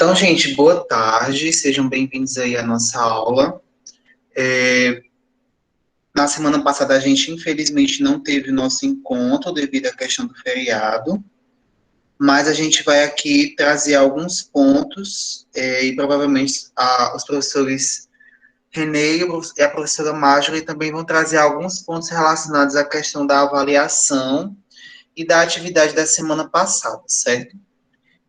Então, gente, boa tarde, sejam bem-vindos aí à nossa aula. Na semana passada, a gente, infelizmente, não teve o nosso encontro devido à questão do feriado, mas a gente vai aqui trazer alguns pontos e provavelmente os professores Renê e a professora Marjorie também vão trazer alguns pontos relacionados à questão da avaliação e da atividade da semana passada, certo?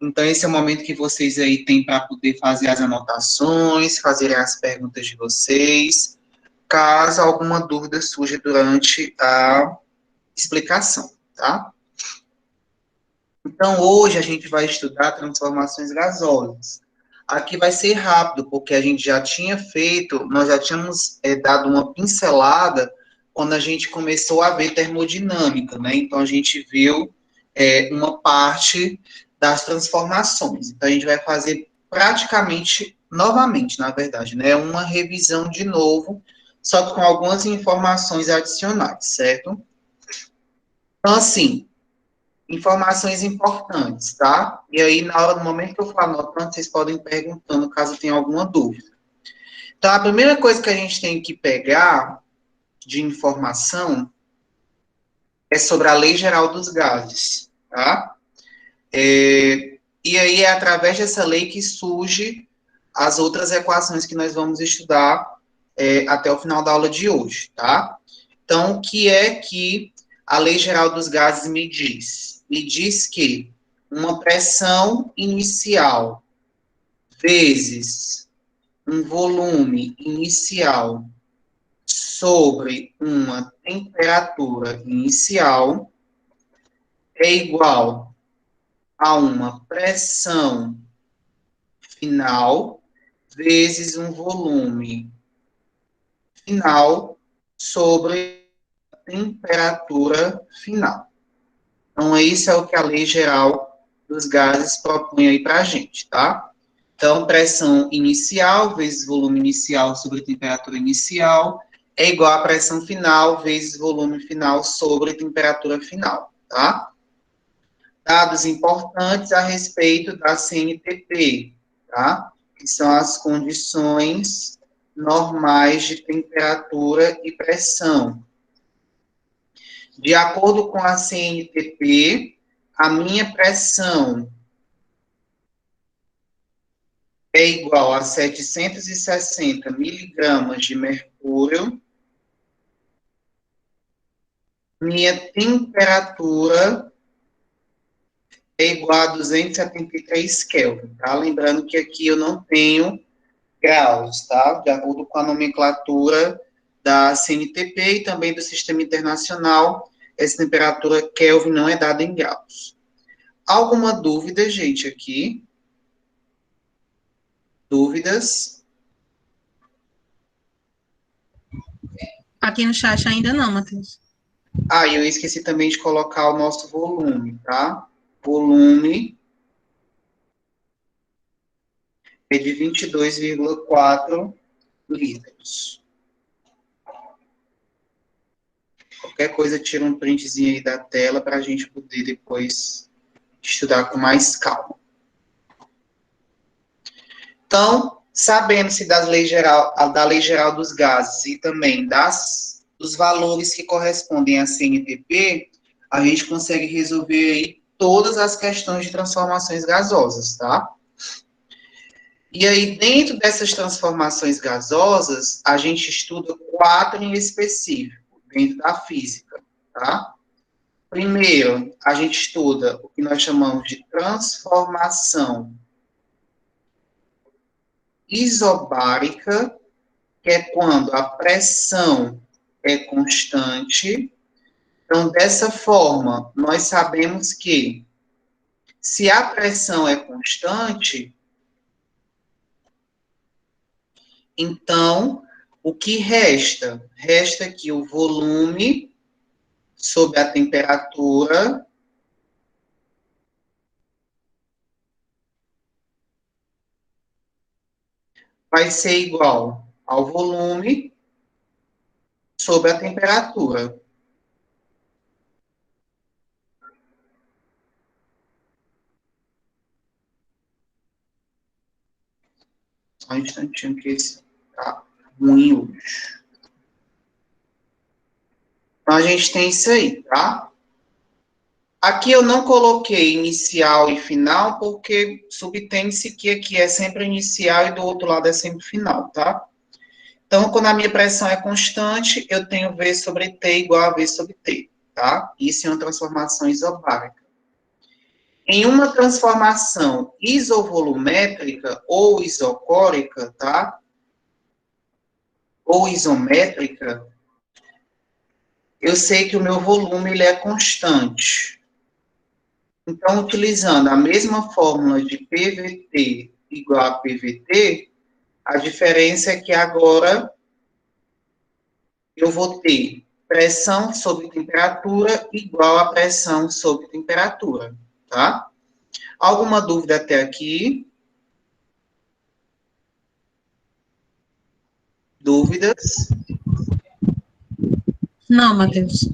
Então, esse é o momento que vocês aí têm para poder fazer as anotações, fazerem as perguntas de vocês, caso alguma dúvida surja durante a explicação, tá? Então, hoje a gente vai estudar transformações gasosas. Aqui vai ser rápido, porque a gente já tinha feito, nós já tínhamos dado uma pincelada quando a gente começou a ver termodinâmica, né? Então, a gente viu uma parte das transformações. Então, a gente vai fazer praticamente novamente, na verdade, né? Uma revisão de novo, só que com algumas informações adicionais, certo? Então, assim, informações importantes, tá? E aí, no momento que eu for anotando, vocês podem ir perguntando caso tenha alguma dúvida. Então, a primeira coisa que a gente tem que pegar de informação é sobre a Lei Geral dos Gases, tá? E aí, é através dessa lei que surge as outras equações que nós vamos estudar até o final da aula de hoje, tá? Então, o que é que a Lei Geral dos Gases me diz? Me diz que uma pressão inicial vezes um volume inicial sobre uma temperatura inicial é igual a uma pressão final vezes um volume final sobre a temperatura final. Então, isso é o que a Lei Geral dos Gases propõe aí para a gente, tá? Então, pressão inicial vezes volume inicial sobre temperatura inicial é igual a pressão final vezes volume final sobre temperatura final, tá? Dados importantes a respeito da CNTP, tá? Que são as condições normais de temperatura e pressão. De acordo com a CNTP, a minha pressão é igual a 760 miligramas de mercúrio. Minha temperatura é igual a 273 Kelvin, tá? Lembrando que aqui eu não tenho graus, tá? De acordo com a nomenclatura da CNTP e também do Sistema Internacional, essa temperatura Kelvin não é dada em graus. Alguma dúvida, gente, aqui? Dúvidas? Aqui no chat ainda não, Matheus. Ah, e eu esqueci também de colocar o nosso volume, tá? Volume é de 22,4 litros. Qualquer coisa, tira um printzinho aí da tela para a gente poder depois estudar com mais calma. Então, sabendo-se da Lei Geral dos Gases e também dos valores que correspondem à CNTP, a gente consegue resolver aí todas as questões de transformações gasosas, tá? E aí, dentro dessas transformações gasosas, a gente estuda 4 em específico, dentro da física, tá? Primeiro, a gente estuda o que nós chamamos de transformação isobárica, que é quando a pressão é constante. Então, dessa forma, nós sabemos que se a pressão é constante, então o que resta? Resta que o volume sobre a temperatura vai ser igual ao volume sobre a temperatura. Só um instantinho que esse tá ruim hoje. Então, a gente tem isso aí, tá? Aqui eu não coloquei inicial e final, porque subtende-se que aqui é sempre inicial e do outro lado é sempre final, tá? Então, quando a minha pressão é constante, eu tenho V sobre T igual a V sobre T, tá? Isso é uma transformação isobárica. Em uma transformação isovolumétrica ou isocórica, tá? Ou isométrica, eu sei que o meu volume ele é constante. Então, utilizando a mesma fórmula de PVT igual a PVT, a diferença é que agora eu vou ter pressão sobre temperatura igual a pressão sobre temperatura, tá? Alguma dúvida até aqui? Dúvidas? Não, Matheus.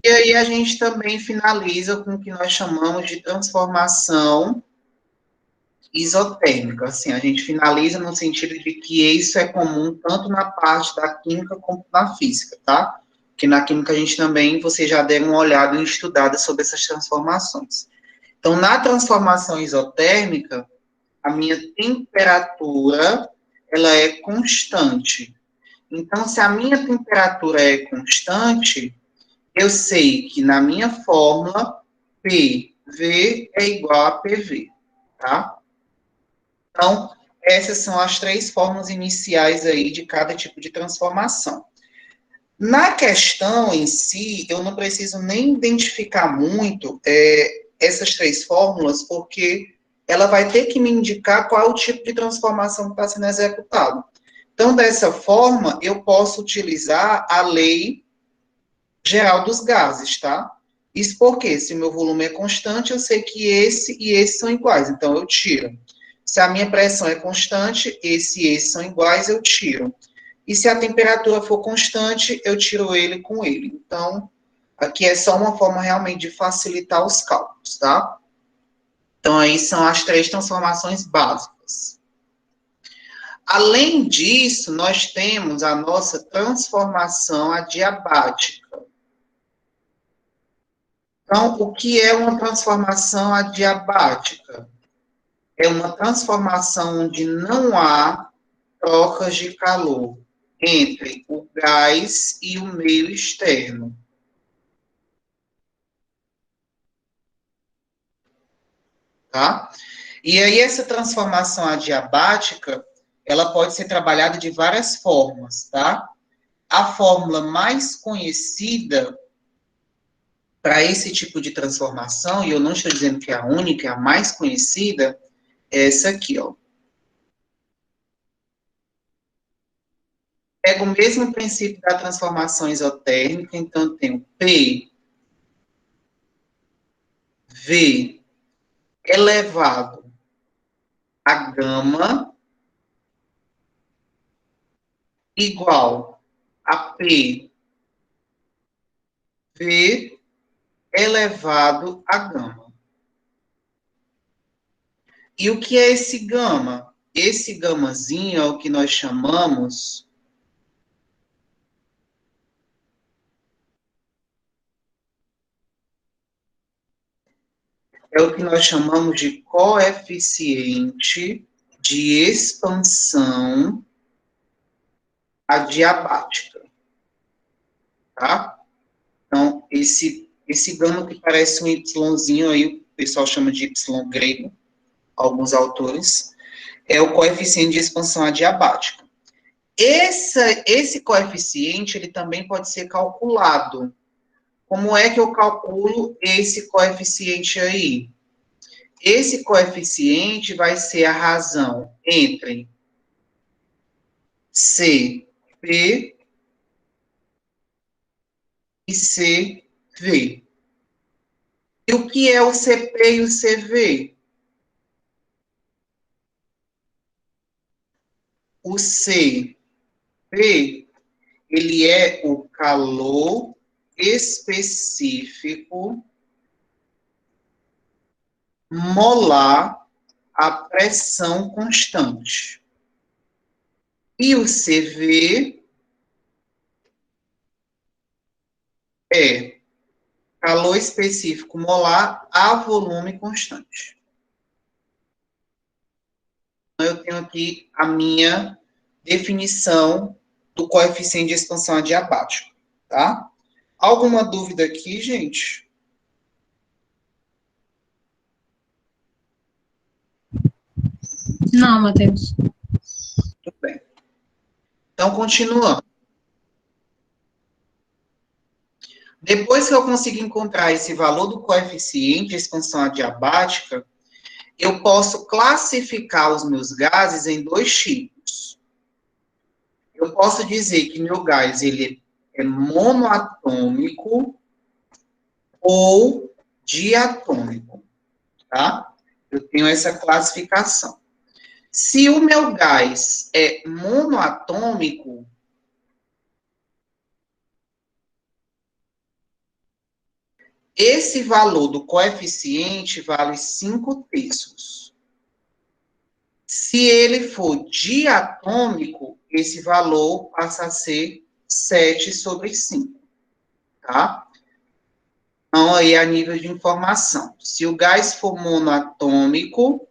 E aí a gente também finaliza com o que nós chamamos de transformação isotérmica. Assim, a gente finaliza no sentido de que isso é comum tanto na parte da química como na física, tá? Que na química a gente também, vocês já deram uma olhada e estudada sobre essas transformações. Então, na transformação isotérmica, a minha temperatura, ela é constante. Então, se a minha temperatura é constante, eu sei que na minha fórmula, PV é igual a PV, tá? Então, essas são as três fórmulas iniciais aí de cada tipo de transformação. Na questão em si, eu não preciso nem identificar muito essas três fórmulas, porque ela vai ter que me indicar qual é o tipo de transformação que está sendo executado. Então, dessa forma, eu posso utilizar a lei geral dos gases, tá? Isso porque, se o meu volume é constante, eu sei que esse e esse são iguais, então eu tiro. Se a minha pressão é constante, esse e esse são iguais, eu tiro. E se a temperatura for constante, eu tiro ele com ele. Então, aqui é só uma forma realmente de facilitar os cálculos, tá? Então, aí são as três transformações básicas. Além disso, nós temos a nossa transformação adiabática. Então, o que é uma transformação adiabática? É uma transformação onde não há trocas de calor entre o gás e o meio externo. Tá? E aí essa transformação adiabática, ela pode ser trabalhada de várias formas, tá? A fórmula mais conhecida para esse tipo de transformação, e eu não estou dizendo que é a única, é a mais conhecida, é essa aqui, ó. Pega o mesmo princípio da transformação isotérmica, então eu tenho P, V elevado a gama igual a P, V elevado a gama. E o que é esse gama? Esse gamazinho é o que nós chamamos de coeficiente de expansão adiabática, tá? Então, esse gama que parece um Yzinho aí, o pessoal chama de Y grego, alguns autores, é o coeficiente de expansão adiabática. Esse coeficiente, ele também pode ser calculado. Como é que eu calculo esse coeficiente aí? Esse coeficiente vai ser a razão entre CP e CV. E o que é o CP e o CV? O CP, ele é o calor específico molar a pressão constante. E o CV é calor específico molar a volume constante. Então, eu tenho aqui a minha definição do coeficiente de expansão adiabático, tá? Alguma dúvida aqui, gente? Não, Matheus. Tudo bem. Então, continuando. Depois que eu consigo encontrar esse valor do coeficiente de expansão adiabática, eu posso classificar os meus gases em dois tipos. Eu posso dizer que meu gás ele é monoatômico ou diatômico, tá? Eu tenho essa classificação. Se o meu gás é monoatômico, esse valor do coeficiente vale 5/3. Se ele for diatômico, esse valor passa a ser 7/5, tá? Então, aí a nível de informação. Se o gás for monoatômico,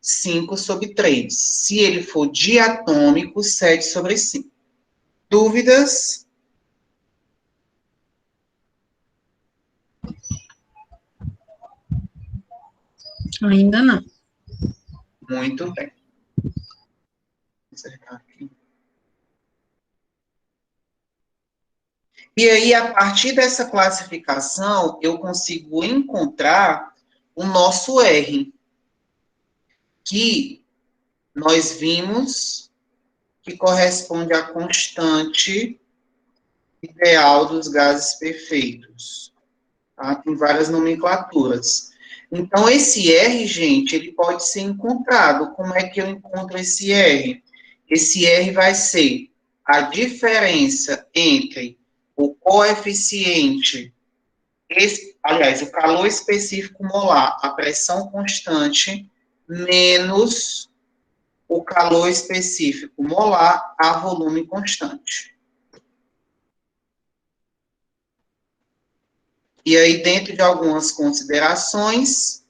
5/3. Se ele for diatômico, 7/5. Dúvidas? Ainda não. Muito bem. Vou acertar aqui. E aí, a partir dessa classificação, eu consigo encontrar o nosso R, que nós vimos que corresponde à constante ideal dos gases perfeitos. Tá? Tem várias nomenclaturas. Então, esse R, gente, ele pode ser encontrado. Como é que eu encontro esse R? Esse R vai ser a diferença entre o coeficiente, aliás, o calor específico molar, a pressão constante, menos o calor específico molar a volume constante. E aí, dentro de algumas considerações,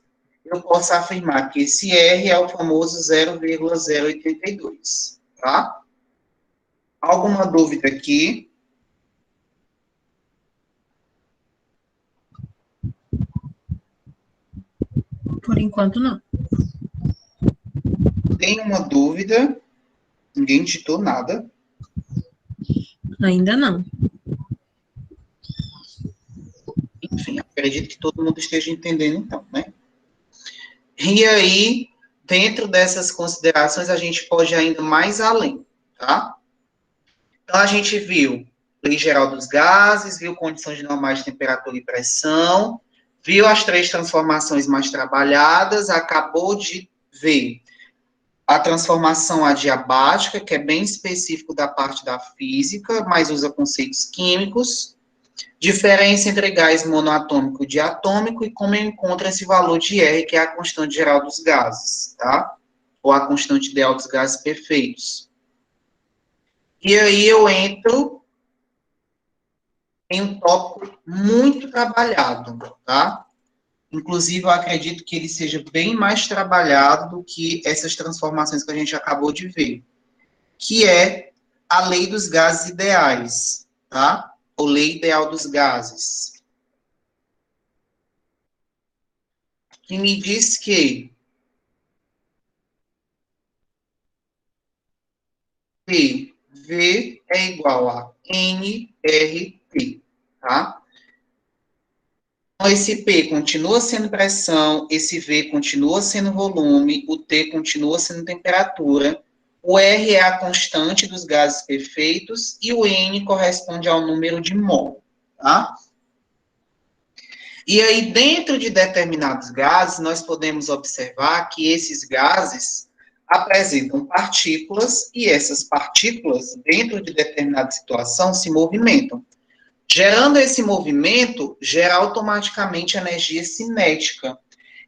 eu posso afirmar que esse R é o famoso 0,082, tá? Alguma dúvida aqui? Por enquanto, não. Tem uma dúvida? Ninguém digitou nada. Ainda não. Enfim, acredito que todo mundo esteja entendendo, então, né? E aí, dentro dessas considerações, a gente pode ir ainda mais além, tá? Então, a gente viu lei geral dos gases, viu condições normais de temperatura e pressão, viu as três transformações mais trabalhadas, acabou de ver a transformação adiabática, que é bem específico da parte da física, mas usa conceitos químicos, diferença entre gás monoatômico e diatômico, e como eu encontro esse valor de R, que é a constante geral dos gases, tá? Ou a constante ideal dos gases perfeitos. E aí eu entro em um tópico muito trabalhado, tá? Inclusive, eu acredito que ele seja bem mais trabalhado do que essas transformações que a gente acabou de ver, que é a lei dos gases ideais, tá? Ou lei ideal dos gases, que me diz que V é igual a nRT, tá? Então, esse P continua sendo pressão, esse V continua sendo volume, o T continua sendo temperatura, o R é a constante dos gases perfeitos e o N corresponde ao número de mol, tá? E aí, dentro de determinados gases, nós podemos observar que esses gases apresentam partículas e essas partículas, dentro de determinada situação, se movimentam. Gerando esse movimento, gera automaticamente energia cinética.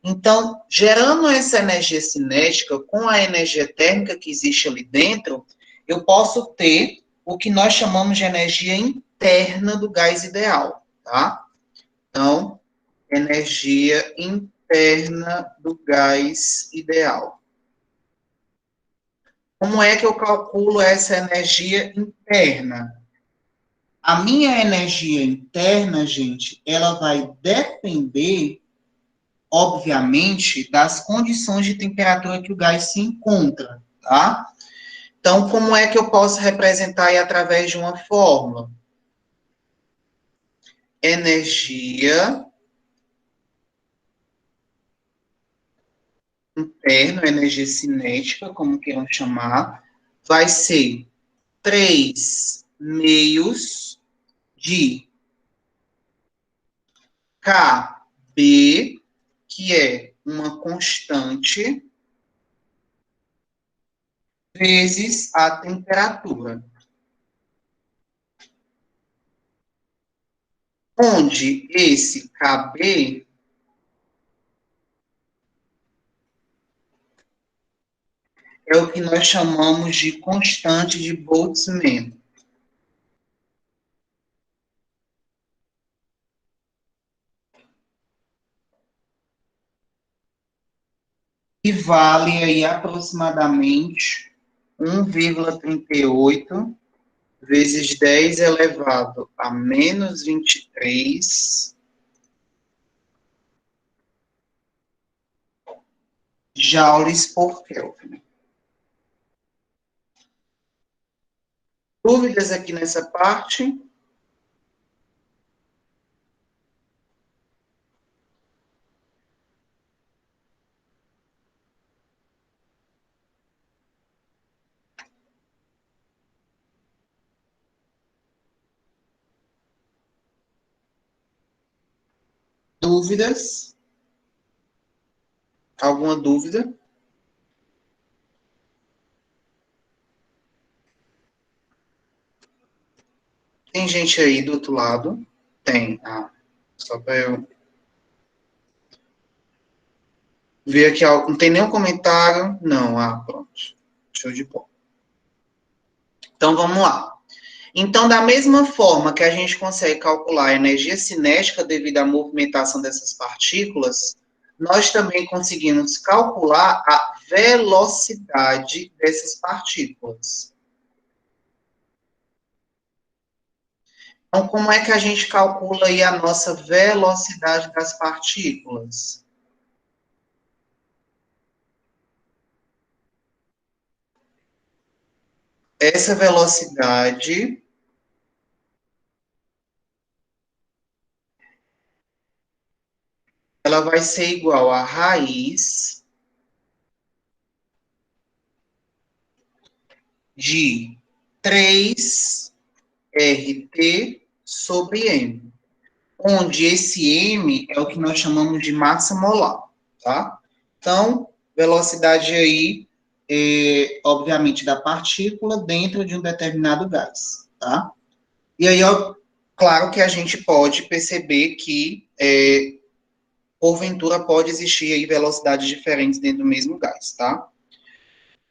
Então, gerando essa energia cinética com a energia térmica que existe ali dentro, eu posso ter o que nós chamamos de energia interna do gás ideal, tá? Então, energia interna do gás ideal. Como é que eu calculo essa energia interna? A minha energia interna, gente, ela vai depender, obviamente, das condições de temperatura que o gás se encontra, tá? Então, como é que eu posso representar aí através de uma fórmula? Energia interna, energia cinética, como queiram chamar, vai ser 3 meios de KB, que é uma constante, vezes a temperatura. Onde esse KB é o que nós chamamos de constante de Boltzmann. Que vale aí aproximadamente 1,38 vezes 10 elevado a menos 23 joules por Kelvin. Dúvidas aqui nessa parte? Dúvidas? Alguma dúvida? Tem gente aí do outro lado? Tem. Ah, só para eu ver aqui. Não tem nenhum comentário? Não. Ah, pronto. Show de bola. Então, vamos lá. Então, da mesma forma que a gente consegue calcular a energia cinética devido à movimentação dessas partículas, nós também conseguimos calcular a velocidade dessas partículas. Então, como é que a gente calcula aí a nossa velocidade das partículas? Essa velocidade ela vai ser igual a raiz de 3RT sobre M, onde esse M é o que nós chamamos de massa molar, tá? Então, velocidade aí, obviamente, da partícula dentro de um determinado gás, tá? E aí, claro que a gente pode perceber que, porventura, pode existir aí velocidades diferentes dentro do mesmo gás, tá?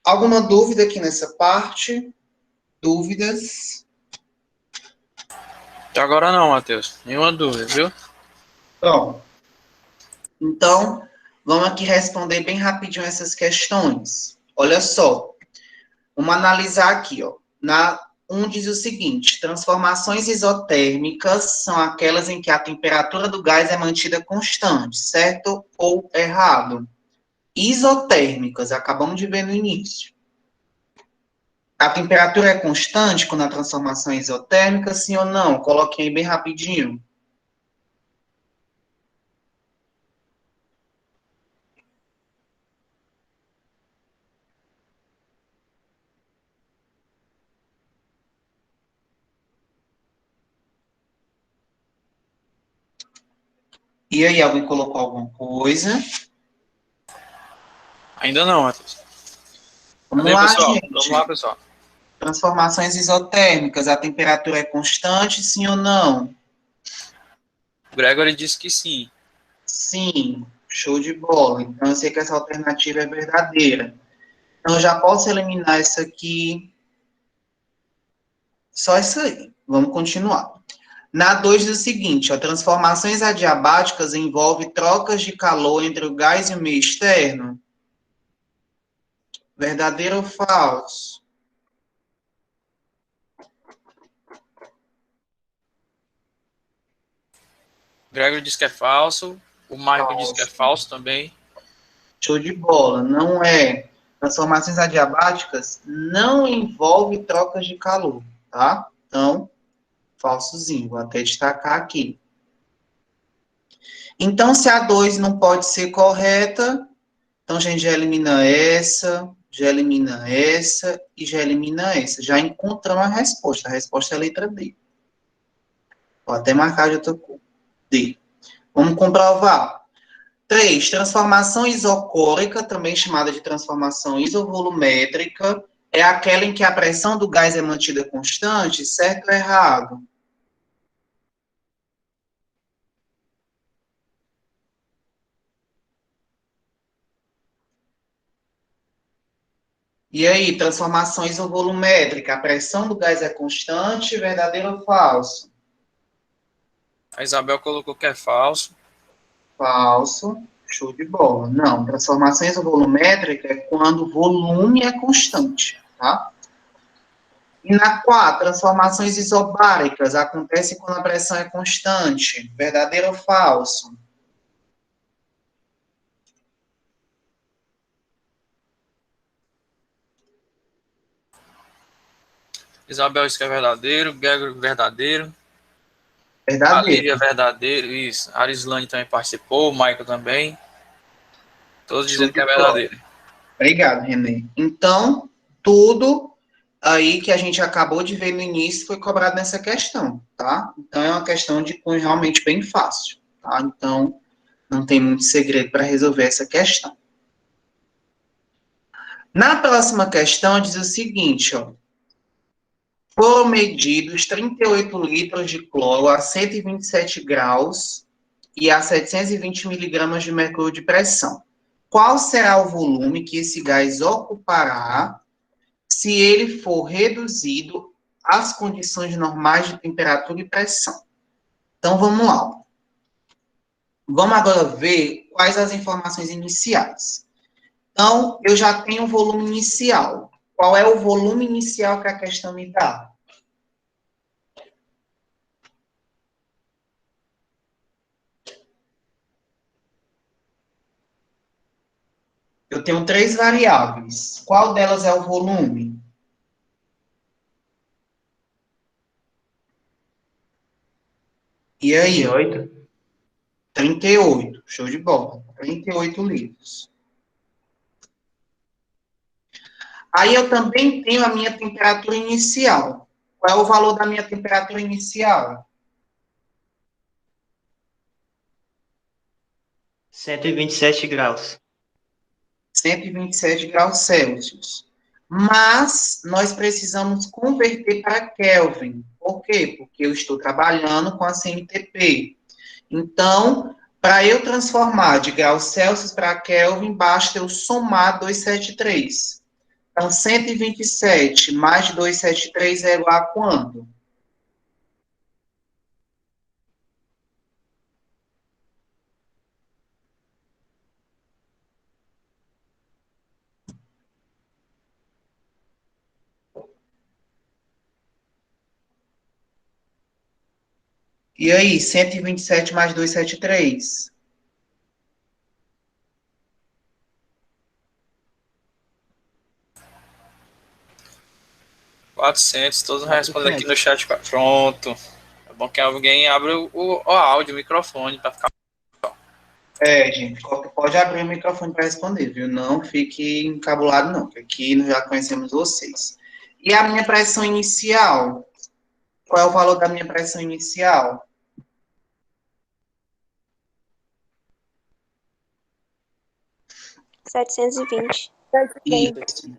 Alguma dúvida aqui nessa parte? Dúvidas? Até agora não, Matheus. Nenhuma dúvida, viu? Pronto. Então, vamos aqui responder bem rapidinho essas questões. Olha só. Vamos analisar aqui, ó. Diz o seguinte: transformações isotérmicas são aquelas em que a temperatura do gás é mantida constante, certo ou errado? Isotérmicas, acabamos de ver no início. A temperatura é constante quando a transformação é isotérmica, sim ou não? Coloquei aí bem rapidinho. E aí, alguém colocou alguma coisa? Ainda não, Matheus. Vamos Cadê, lá, pessoal? gente. Vamos lá, pessoal. Transformações isotérmicas, a temperatura é constante, sim ou não? O Gregory disse que sim. Sim. Show de bola. Então, eu sei que essa alternativa é verdadeira. Então, eu já posso eliminar essa aqui. Só isso aí. Vamos continuar. Na 2 diz o seguinte, ó, transformações adiabáticas envolvem trocas de calor entre o gás e o meio externo. Verdadeiro ou falso? O Gregory diz que é falso. O Michael diz que é Falso. falso também. Show de bola. Não é. Transformações adiabáticas não envolvem trocas de calor, tá? Então, falsozinho. Vou até destacar aqui. Então, se a 2 não pode ser correta, então a gente já elimina essa, já elimina essa e já elimina essa. Já encontramos a resposta. A resposta é a letra D. Vou até marcar de outra cor. D. Vamos comprovar. 3. Transformação isocórica, também chamada de transformação isovolumétrica, é aquela em que a pressão do gás é mantida constante, certo ou errado? E aí, transformação isovolumétrica, a pressão do gás é constante, verdadeiro ou falso? A Isabel colocou que é falso. Falso. Show de bola. Não, transformação isovolumétrica é quando o volume é constante, tá? E na 4, transformações isobáricas acontece quando a pressão é constante. Verdadeiro ou falso? Isabel diz que é verdadeiro. Gregory verdadeiro. A Verdadeiro. Lívia verdadeiro. Isso. A Arislane também participou. O Michael também. Todos Show dizendo que de é bola. verdadeiro. Obrigado, Renê. Então, tudo aí que a gente acabou de ver no início foi cobrado nessa questão, tá? Então, é uma questão de cunho realmente bem fácil, tá? Então, não tem muito segredo para resolver essa questão. Na próxima questão, diz o seguinte, ó. Foram medidos 38 litros de cloro a 127 graus e a 720 miligramas de mercúrio de pressão. Qual será o volume que esse gás ocupará se ele for reduzido às condições normais de temperatura e pressão? Então, vamos lá. Vamos agora ver quais as informações iniciais. Então, eu já tenho o volume inicial. Qual é o volume inicial que a questão me dá? Eu tenho 3 variáveis. Qual delas é o volume? E aí? 38. 38. Show de bola. 38 litros. Aí eu também tenho a minha temperatura inicial. Qual é o valor da minha temperatura inicial? 127 graus. 127 graus Celsius. Mas nós precisamos converter para Kelvin. Por quê? Porque eu estou trabalhando com a CMTP. Então, para eu transformar de graus Celsius para Kelvin, basta eu somar 273. Então, 127 mais 273 é igual a quanto? E aí, 127 mais 273? 400. Todos respondem aqui no chat. Pronto. É bom que alguém abra o áudio, o microfone, para ficar. Gente, pode abrir o microfone para responder, viu? Não fique encabulado, não, que aqui nós já conhecemos vocês. E a minha pressão inicial? Qual é o valor da minha pressão inicial? 720. Isso.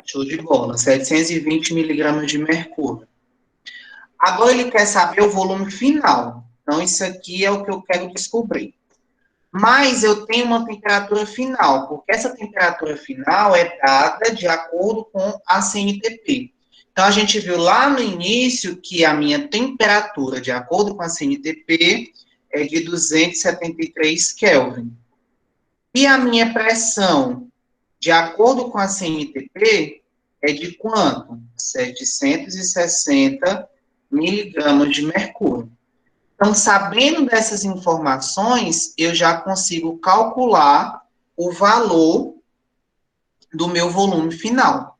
Show de bola. 720 miligramas de mercúrio. Agora ele quer saber o volume final. Então, isso aqui é o que eu quero descobrir. Mas eu tenho uma temperatura final, porque essa temperatura final é dada de acordo com a CNTP. Então, a gente viu lá no início que a minha temperatura, de acordo com a CNTP, é de 273 Kelvin. E a minha pressão, de acordo com a CNTP, é de quanto? 760 miligramas de mercúrio. Então, sabendo dessas informações, eu já consigo calcular o valor do meu volume final.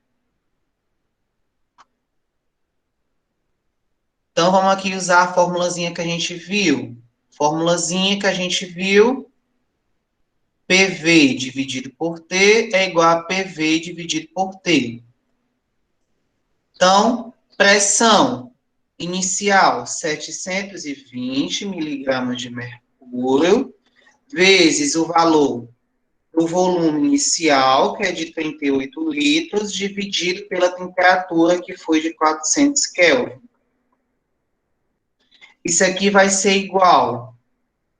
Então, vamos aqui usar a formulazinha que a gente viu. Formulazinha que a gente viu, PV dividido por T é igual a PV dividido por T. Então, pressão inicial, 720 miligramas de mercúrio, vezes o valor do volume inicial, que é de 38 litros, dividido pela temperatura, que foi de 400 Kelvin. Isso aqui vai ser igual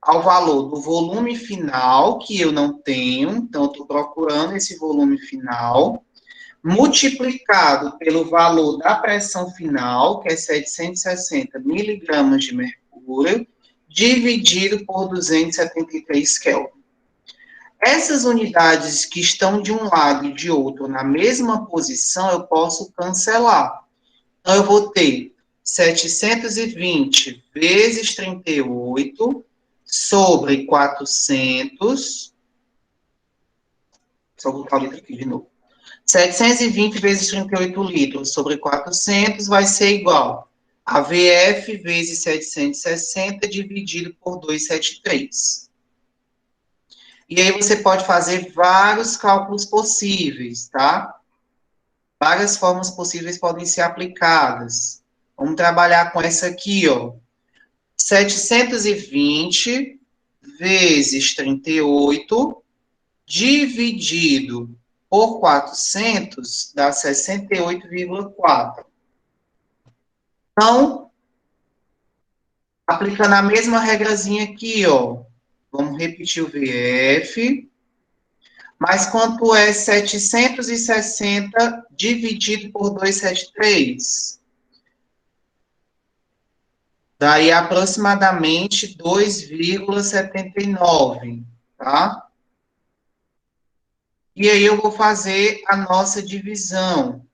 ao valor do volume final, que eu não tenho, então eu estou procurando esse volume final, multiplicado pelo valor da pressão final, que é 760 miligramas de mercúrio, dividido por 273 Kelvin. Essas unidades que estão de um lado e de outro na mesma posição, eu posso cancelar. Então, eu vou ter 720 vezes 38 sobre 400. Só vou botar o litro aqui de novo. 720 vezes 38 litros sobre 400 vai ser igual a VF vezes 760 dividido por 273. E aí você pode fazer vários cálculos possíveis, tá? Várias formas possíveis podem ser aplicadas. Vamos trabalhar com essa aqui, ó. 720 vezes 38 dividido por 400 dá 68,4. Então, aplicando a mesma regrazinha aqui, ó. Vamos repetir o VF. Mas quanto é 760 dividido por 273? Daí aproximadamente 2,79, tá? E aí eu vou fazer a nossa divisão.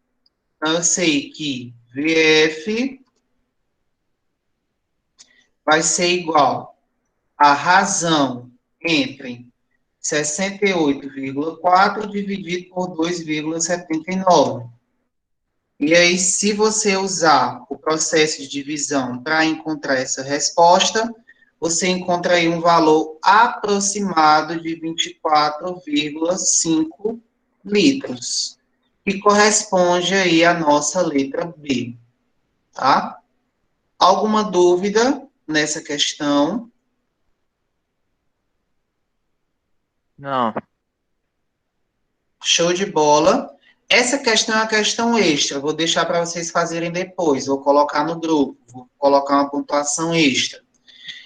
Então, eu sei que VF vai ser igual a razão entre 68,4 dividido por 2,79. E aí, se você usar o processo de divisão para encontrar essa resposta, você encontra aí um valor aproximado de 24,5 litros, que corresponde aí à nossa letra B, tá? Alguma dúvida nessa questão? Não. Show de bola. Essa questão é uma questão extra, vou deixar para vocês fazerem depois, vou colocar no grupo, vou colocar uma pontuação extra.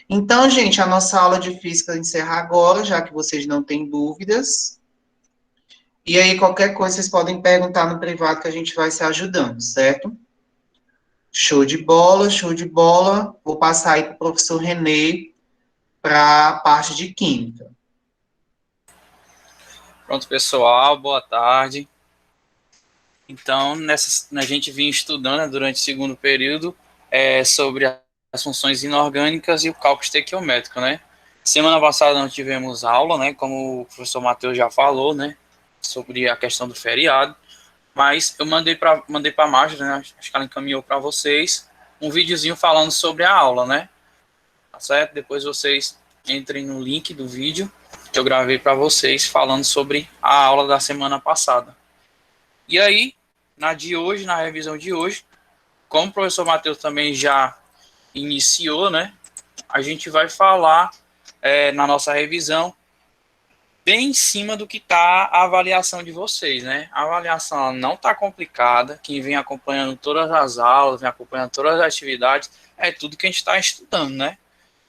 Então, gente, a nossa aula de física encerra agora, já que vocês não têm dúvidas. E aí, qualquer coisa, vocês podem perguntar no privado que a gente vai se ajudando, certo? Show de bola, show de bola. Vou passar aí para o professor Renê para a parte de química. Pronto, pessoal, boa tarde. Então, a gente vinha estudando, né, durante o segundo período sobre as funções inorgânicas e o cálculo estequiométrico, né? Semana passada nós tivemos aula, né, como o professor Matheus já falou, né, sobre a questão do feriado, mas eu mandei para a Marjorie, né, acho que ela encaminhou para vocês, um videozinho falando sobre a aula, né? Tá certo? Depois vocês entrem no link do vídeo que eu gravei para vocês falando sobre a aula da semana passada. E aí, na revisão de hoje, como o professor Matheus também já iniciou, né, a gente vai falar na nossa revisão bem em cima do que está a avaliação de vocês, né? A avaliação não está complicada, quem vem acompanhando todas as aulas, vem acompanhando todas as atividades, é tudo que a gente está estudando, né?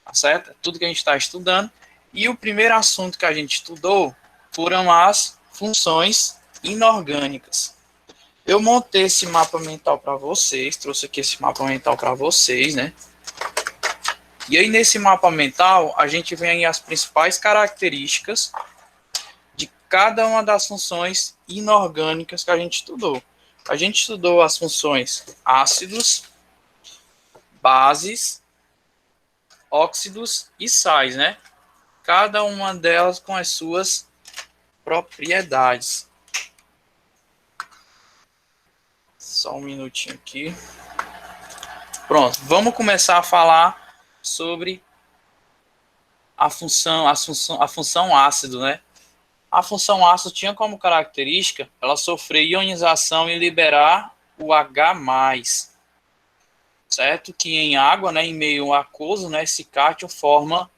Tá certo? É tudo que a gente está estudando E o primeiro assunto que a gente estudou foram as funções inorgânicas. Eu montei esse mapa mental para vocês, trouxe aqui esse mapa mental para vocês, né? E aí, nesse mapa mental, a gente vê aí as principais características de cada uma das funções inorgânicas que a gente estudou. A gente estudou as funções ácidos, bases, óxidos e sais, né? Cada uma delas com as suas propriedades. Só um minutinho aqui. Pronto, vamos começar a falar sobre a função ácido, né? A função ácido tinha como característica ela sofrer ionização e liberar o H+, certo? Que em água, né, em meio aquoso, né, esse cátion forma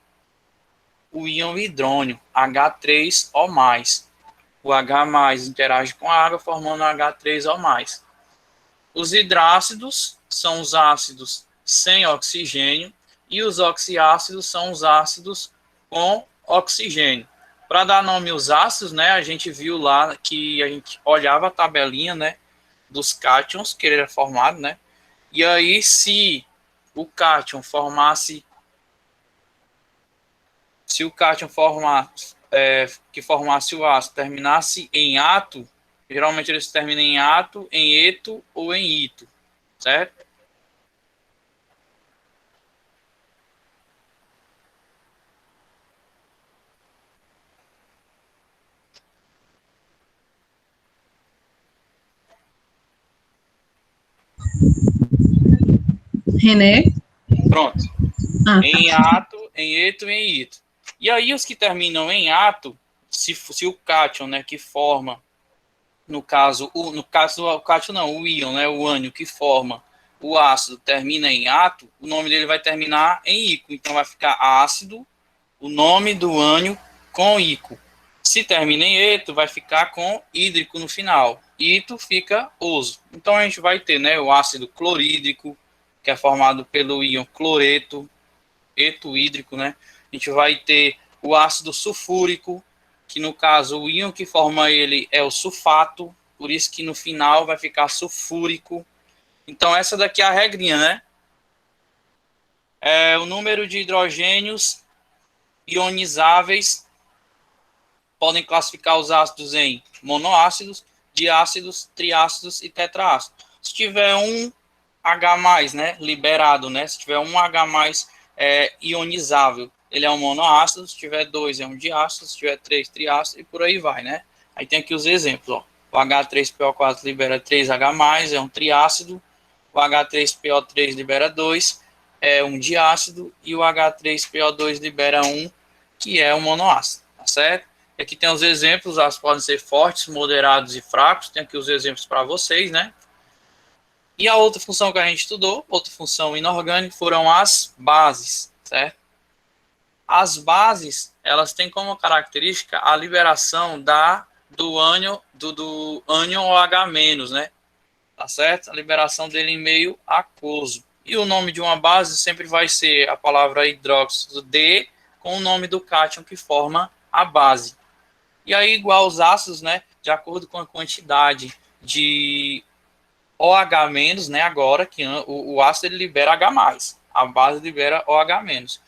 o íon hidrônio, H3O+. O H+ interage com a água, formando H3O+. Os hidrácidos são os ácidos sem oxigênio e os oxiácidos são os ácidos com oxigênio. Para dar nome aos ácidos, né, a gente viu lá que a gente olhava a tabelinha, né, dos cátions que ele era formado, né? E aí, se o cátion formasse que formasse o ácido terminasse em ato, geralmente eles terminam em ato, em eto ou em ito, certo? René? Pronto. Ah, Em tá. ato, em eto e em ito. E aí os que terminam em ato, se o cátion, né, que forma, no caso o cátion não, o íon, né, o ânion que forma o ácido termina em ato, o nome dele vai terminar em ico. Então vai ficar ácido, o nome do ânion com ico. Se termina em eto, vai ficar com hídrico no final. Ito fica oso. Então a gente vai ter, né, o ácido clorídrico, que é formado pelo íon cloreto, eto hídrico, né? A gente vai ter o ácido sulfúrico, que no caso o íon que forma ele é o sulfato, por isso que no final vai ficar sulfúrico. Então essa daqui é a regrinha, né? O número de hidrogênios ionizáveis podem classificar os ácidos em monoácidos, diácidos, triácidos e tetraácidos. Se tiver um H+, né, liberado, né? Se tiver um H+, ionizável, ele é um monoácido. Se tiver 2, é um diácido. Se tiver 3, triácido e por aí vai, né? Aí tem aqui os exemplos, ó. O H3PO4 libera 3H+, é um triácido. O H3PO3 libera 2, é um diácido. E o H3PO2 libera 1, que é um monoácido, tá certo? E aqui tem os exemplos, elas podem ser fortes, moderados e fracos. Tem aqui os exemplos para vocês, né? E a outra função que a gente estudou, outra função inorgânica, foram as bases, certo? As bases, elas têm como característica a liberação do ânion OH-, né? Tá certo? A liberação dele em meio aquoso. E o nome de uma base sempre vai ser a palavra hidróxido D com o nome do cátion que forma a base. E aí, igual aos ácidos, né? De acordo com a quantidade de OH-, né? Agora que o ácido ele libera H+, a base libera OH-.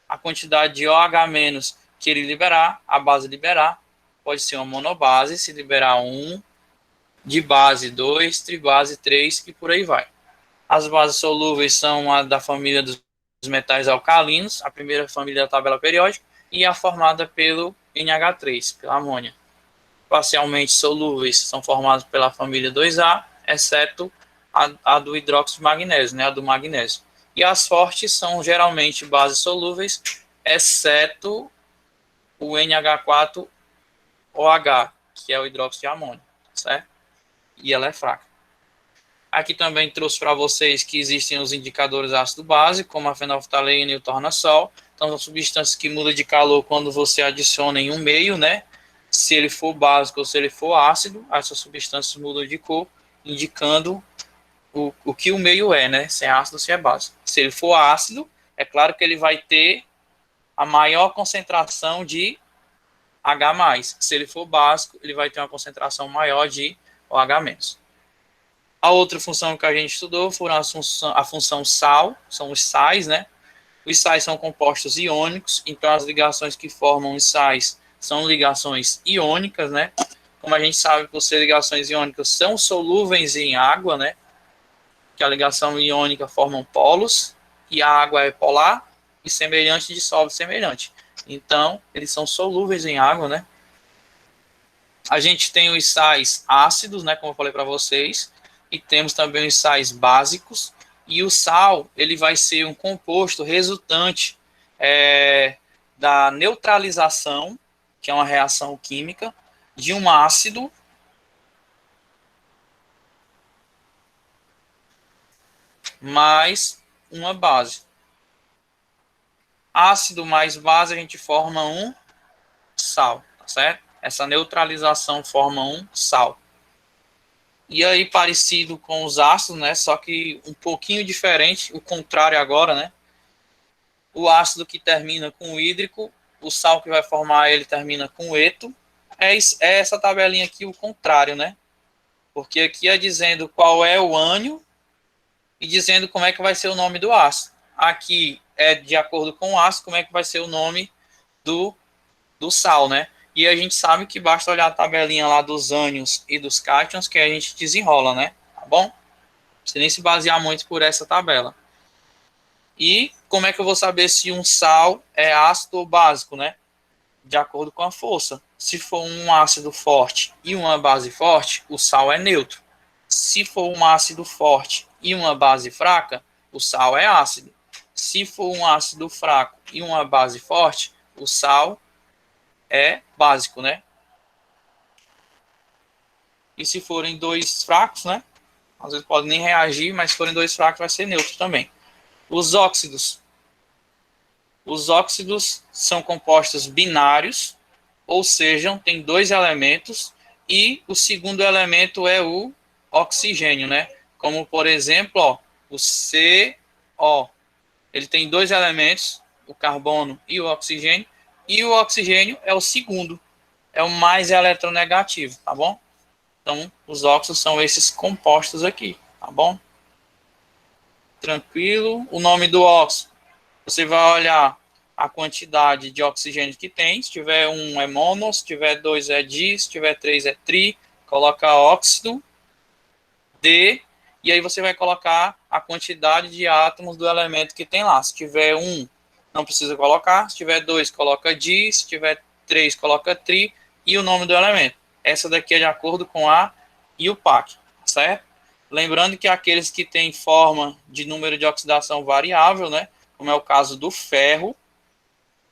A quantidade de OH- que ele liberar, a base liberar, pode ser uma monobase, se liberar 1, de base 2, tribase 3 e por aí vai. As bases solúveis são a da família dos metais alcalinos, a primeira família da tabela periódica, e a formada pelo NH3, pela amônia. Parcialmente solúveis são formados pela família 2A, exceto a do hidróxido de magnésio, né, a do magnésio. E as fortes são geralmente bases solúveis, exceto o NH4OH, que é o hidróxido de amônio, certo? E ela é fraca. Aqui também trouxe para vocês que existem os indicadores ácido-base, como a fenolftalina e o tornassol. Então, são substâncias que mudam de calor quando você adiciona em um meio, né? Se ele for básico ou se ele for ácido, essas substâncias mudam de cor, indicando o que o meio é, né? Se é ácido ou se é básico. Se ele for ácido, é claro que ele vai ter a maior concentração de H+. Se ele for básico, ele vai ter uma concentração maior de OH-. A outra função que a gente estudou foi a função sal, são os sais, né? Os sais são compostos iônicos, então as ligações que formam os sais são ligações iônicas, né? Como a gente sabe, por ser ligações iônicas, são solúveis em água, né? Que a ligação iônica formam polos, e a água é polar, e semelhante dissolve semelhante. Então, eles são solúveis em água, né? A gente tem os sais ácidos, né? Como eu falei para vocês, e temos também os sais básicos, e o sal, ele vai ser um composto resultante da neutralização, que é uma reação química, de um ácido mais uma base. Ácido mais base, a gente forma um sal, tá certo? Essa neutralização forma um sal. E aí, parecido com os ácidos, né? Só que um pouquinho diferente, o contrário agora, né? O ácido que termina com o hídrico, o sal que vai formar ele termina com eto. É essa tabelinha aqui, o contrário, né? Porque aqui é dizendo qual é o ânion e dizendo como é que vai ser o nome do ácido. Aqui é de acordo com o ácido, como é que vai ser o nome do sal, né? E a gente sabe que basta olhar a tabelinha lá dos ânions e dos cátions que a gente desenrola, né? Tá bom? Você nem se basear muito por essa tabela. E como é que eu vou saber se um sal é ácido ou básico, né? De acordo com a força. Se for um ácido forte e uma base forte, o sal é neutro. Se for um ácido forte e uma base fraca, o sal é ácido. Se for um ácido fraco e uma base forte, o sal é básico, né? E se forem dois fracos, né? Às vezes pode nem reagir, mas se forem dois fracos vai ser neutro também. Os óxidos. Os óxidos são compostos binários, ou seja, tem dois elementos e o segundo elemento é o oxigênio, né? Como, por exemplo, ó, o CO. Ele tem dois elementos, o carbono e o oxigênio é o segundo, é o mais eletronegativo, tá bom? Então, os óxidos são esses compostos aqui, tá bom? Tranquilo. O nome do óxido, você vai olhar a quantidade de oxigênio que tem. Se tiver um é mono, se tiver dois é di, se tiver três é tri. Coloca óxido D, e aí você vai colocar a quantidade de átomos do elemento que tem lá. Se tiver um, não precisa colocar. Se tiver dois, coloca di. Se tiver três, coloca tri. E o nome do elemento. Essa daqui é de acordo com a IUPAC, certo? Lembrando que aqueles que têm forma de número de oxidação variável, né? Como é o caso do ferro,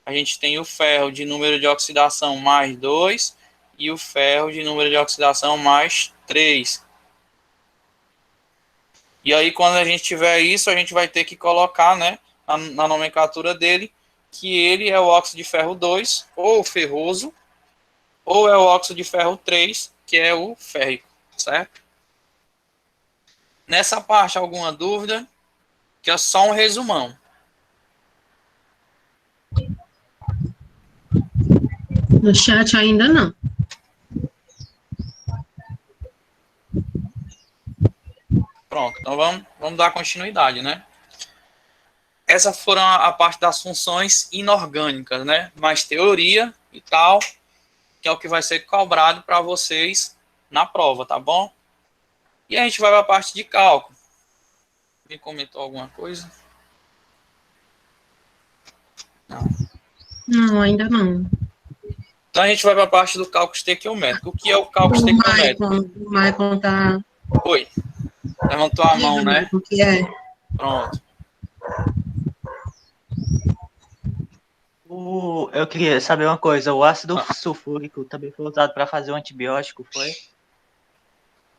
a gente tem o ferro de número de oxidação mais 2 e o ferro de número de oxidação mais 3. E aí, quando a gente tiver isso, a gente vai ter que colocar, né, na nomenclatura dele, que ele é o óxido de ferro 2, ou ferroso, ou é o óxido de ferro 3, que é o férrico, certo? Nessa parte, alguma dúvida? Que é só um resumão. No chat ainda não. Pronto, então vamos dar continuidade, né? Essa foram a parte das funções inorgânicas, né? Mais teoria e tal, que é o que vai ser cobrado para vocês na prova, tá bom? E a gente vai para a parte de cálculo. Me comentou alguma coisa? Não. Não, ainda não. Então a gente vai para a parte do cálculo estequiométrico. O que é o cálculo estequiométrico? O Maicon tá... Oi. Levantou a mão, né? O que é? Pronto. Eu queria saber uma coisa. O ácido sulfúrico também foi usado para fazer um antibiótico, foi?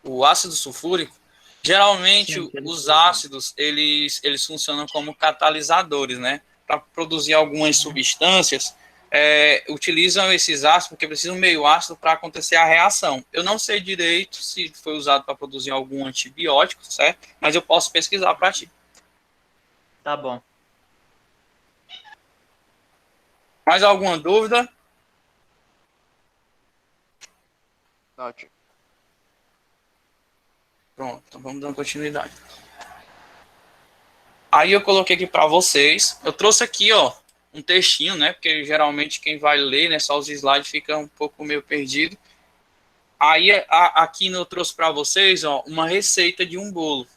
O ácido sulfúrico, geralmente Sim, os ácidos, eles funcionam como catalisadores, né? Para produzir algumas substâncias, utilizam esses ácidos porque precisam meio ácido para acontecer a reação. Eu não sei direito se foi usado para produzir algum antibiótico, certo? Mas eu posso pesquisar para ti. Tá bom. Mais alguma dúvida? Não, tio. Pronto, então vamos dando continuidade. Aí eu coloquei aqui para vocês. Eu trouxe aqui, ó, um textinho, né? Porque geralmente quem vai ler, né, só os slides fica um pouco meio perdido. Aí aqui eu trouxe para vocês, ó, uma receita de um bolo.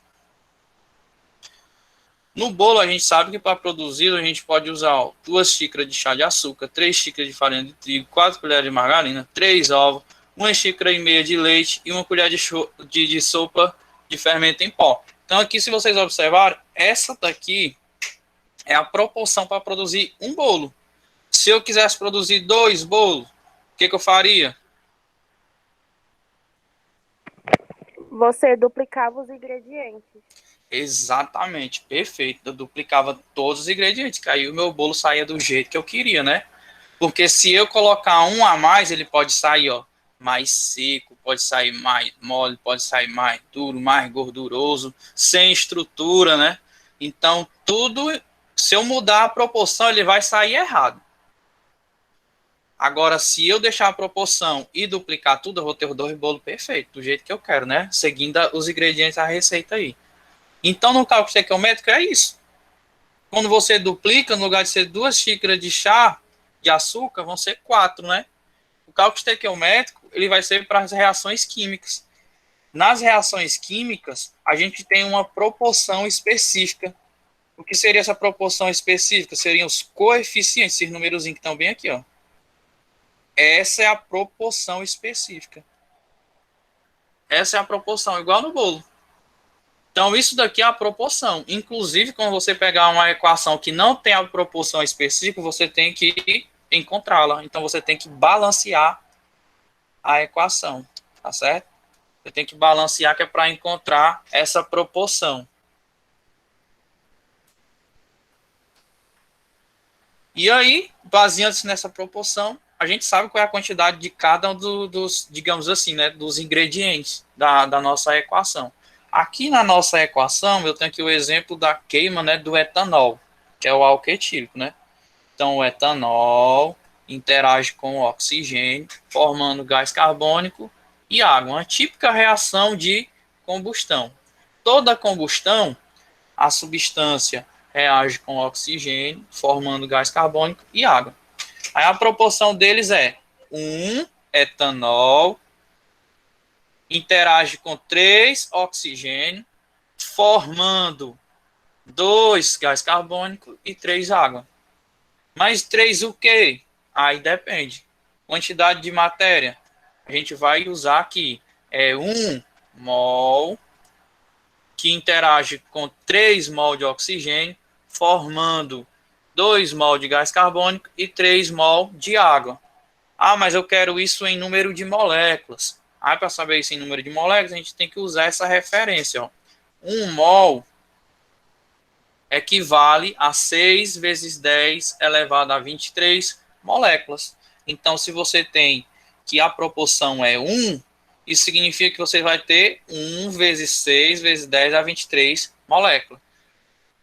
No bolo a gente sabe que para produzi-lo a gente pode usar, ó, 2 xícaras de chá de açúcar, 3 xícaras de farinha de trigo, 4 colheres de margarina, 3 ovos, 1,5 xícara de leite e 1 colher de sopa de fermento em pó. Então aqui, se vocês observarem, essa daqui é a proporção para produzir um bolo. Se eu quisesse produzir 2 bolos, o que eu faria? Você duplicava os ingredientes. Exatamente, perfeito. Eu duplicava todos os ingredientes, que aí o meu bolo saía do jeito que eu queria, né? Porque se eu colocar um a mais, ele pode sair, ó, mais seco, pode sair mais mole, pode sair mais duro, mais gorduroso, sem estrutura, né? Então, tudo, se eu mudar a proporção, ele vai sair errado. Agora, se eu deixar a proporção e duplicar tudo, eu vou ter 2 bolos perfeitos, do jeito que eu quero, né? Seguindo os ingredientes da receita aí. Então, no cálculo estequiométrico é isso. Quando você duplica, no lugar de ser 2 xícaras de chá de açúcar, vão ser 4, né? O cálculo estequiométrico, ele vai ser para as reações químicas. Nas reações químicas, a gente tem uma proporção específica. O que seria essa proporção específica? Seriam os coeficientes, esses números que estão bem aqui, ó. Essa é a proporção específica. Essa é a proporção, igual no bolo. Então, isso daqui é a proporção. Inclusive, quando você pegar uma equação que não tem a proporção específica, você tem que encontrá-la. Então, você tem que balancear a equação, tá certo? Você tem que balancear, que é para encontrar essa proporção. E aí, baseando-se nessa proporção, a gente sabe qual é a quantidade de cada um dos, digamos assim, né, dos ingredientes da nossa equação. Aqui na nossa equação, eu tenho aqui o exemplo da queima, né, do etanol, que é o álcool etílico, né? Então, o etanol interage com o oxigênio, formando gás carbônico e água. Uma típica reação de combustão. Toda combustão, a substância reage com o oxigênio, formando gás carbônico e água. Aí a proporção deles é 1 etanol interage com 3 oxigênio, formando 2 gás carbônico e 3 água. Mas 3 o quê? Aí depende. Quantidade de matéria. A gente vai usar aqui. É 1 mol que interage com 3 mol de oxigênio, formando 2 mol de gás carbônico e 3 mol de água. Ah, mas eu quero isso em número de moléculas. Aí, para saber isso em número de moléculas, a gente tem que usar essa referência. Ó. 1 mol equivale a 6 vezes 10 elevado a 23 moléculas. Então, se você tem que a proporção é 1, isso significa que você vai ter 1 vezes 6 vezes 10 a 23 moléculas.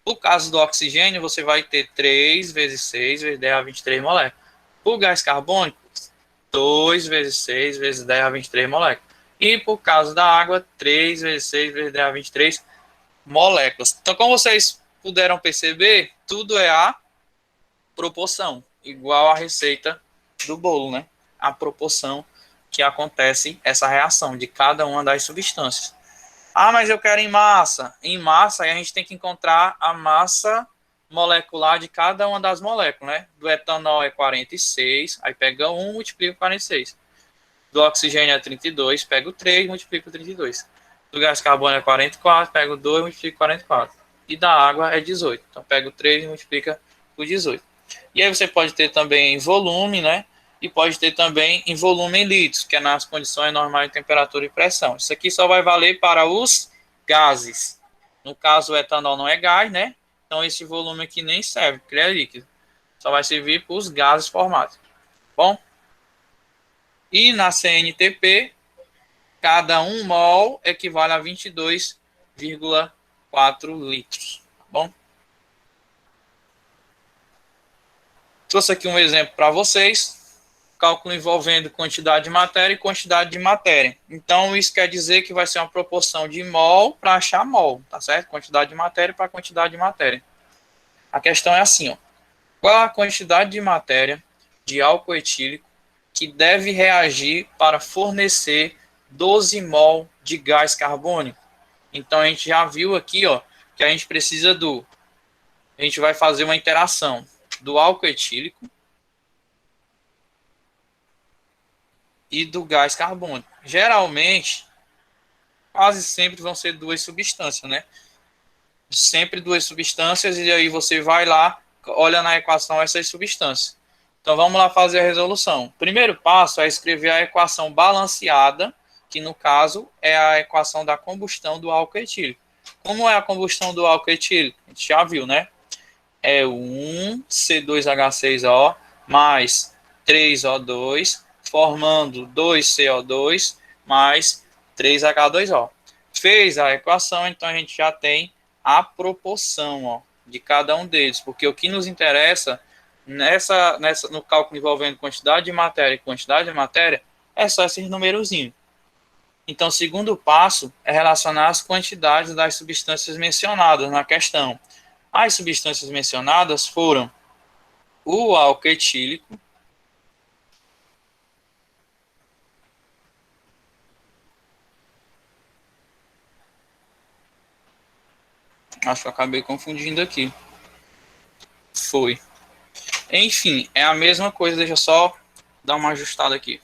No caso do oxigênio, você vai ter 3 vezes 6 vezes 10 a 23 moléculas. O gás carbônico, 2 vezes 6 vezes 10 a 23 moléculas. E por causa da água, 3 vezes 6 vezes 10 a 23 moléculas. Então, como vocês puderam perceber, tudo é a proporção, igual a receita do bolo, né? A proporção que acontece essa reação de cada uma das substâncias. Ah, mas eu quero em massa. Em massa, aí a gente tem que encontrar a massa molecular de cada uma das moléculas, né? Do etanol é 46, aí pega 1, multiplica por 46. Do oxigênio é 32, pega o 3, multiplica por 32. Do gás carbônico é 44, pega o 2, multiplica por 44. E da água é 18. Então, pega o 3 e multiplica por 18. E aí você pode ter também em volume, né? E pode ter também em volume em litros, que é nas condições normais de temperatura e pressão. Isso aqui só vai valer para os gases. No caso, o etanol não é gás, né? Então, esse volume aqui nem serve, porque ele é líquido. Só vai servir para os gases formados. Bom? E na CNTP, cada 1 mol equivale a 22,4 litros. Tá bom? Trouxe aqui um exemplo para vocês, cálculo envolvendo quantidade de matéria e quantidade de matéria. Então, isso quer dizer que vai ser uma proporção de mol para achar mol, tá certo? Quantidade de matéria para quantidade de matéria. A questão é assim, ó. Qual a quantidade de matéria de álcool etílico que deve reagir para fornecer 12 mol de gás carbônico? Então, a gente já viu aqui, ó, que a gente precisa a gente vai fazer uma interação do álcool etílico e do gás carbônico. Geralmente, quase sempre vão ser duas substâncias, né? Sempre duas substâncias, e aí você vai lá, olha na equação essas substâncias. Então, vamos lá fazer a resolução. O primeiro passo é escrever a equação balanceada, que no caso é a equação da combustão do álcool etílico. Como é a combustão do álcool etílico? A gente já viu, né? É o 1C2H6O mais 3O2, formando 2CO2 mais 3H2O. Fez a equação, então a gente já tem a proporção, ó, de cada um deles, porque o que nos interessa no cálculo envolvendo quantidade de matéria e quantidade de matéria é só esses numerozinhos. Então, o segundo passo é relacionar as quantidades das substâncias mencionadas na questão. As substâncias mencionadas foram o álcool etílico, acho que eu acabei confundindo aqui. Foi. Enfim, é a mesma coisa, deixa eu só dar uma ajustada aqui.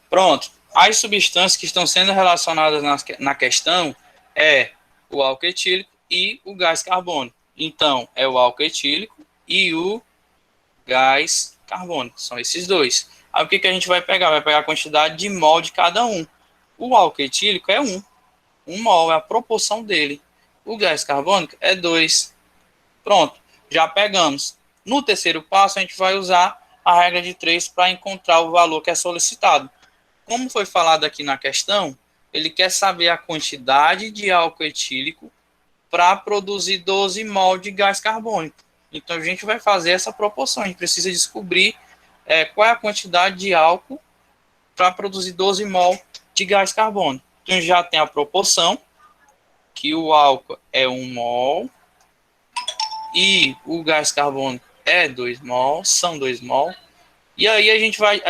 Pronto. As substâncias que estão sendo relacionadas na questão é o álcool etílico e o gás carbônico. Então, é o álcool etílico e o gás carbônico. São esses dois. Aí o que a gente vai pegar? Vai pegar a quantidade de mol de cada um. O álcool etílico é 1. 1 mol é a proporção dele. O gás carbônico é 2. Pronto. Já pegamos. No terceiro passo, a gente vai usar a regra de 3 para encontrar o valor que é solicitado. Como foi falado aqui na questão, ele quer saber a quantidade de álcool etílico para produzir 12 mol de gás carbônico. Então, a gente vai fazer essa proporção. A gente precisa descobrir qual é a quantidade de álcool para produzir 12 mol de gás carbônico. Então, a gente já tem a proporção, que o álcool é 1 mol e o gás carbônico é 2 mol, são 2 mol. E aí a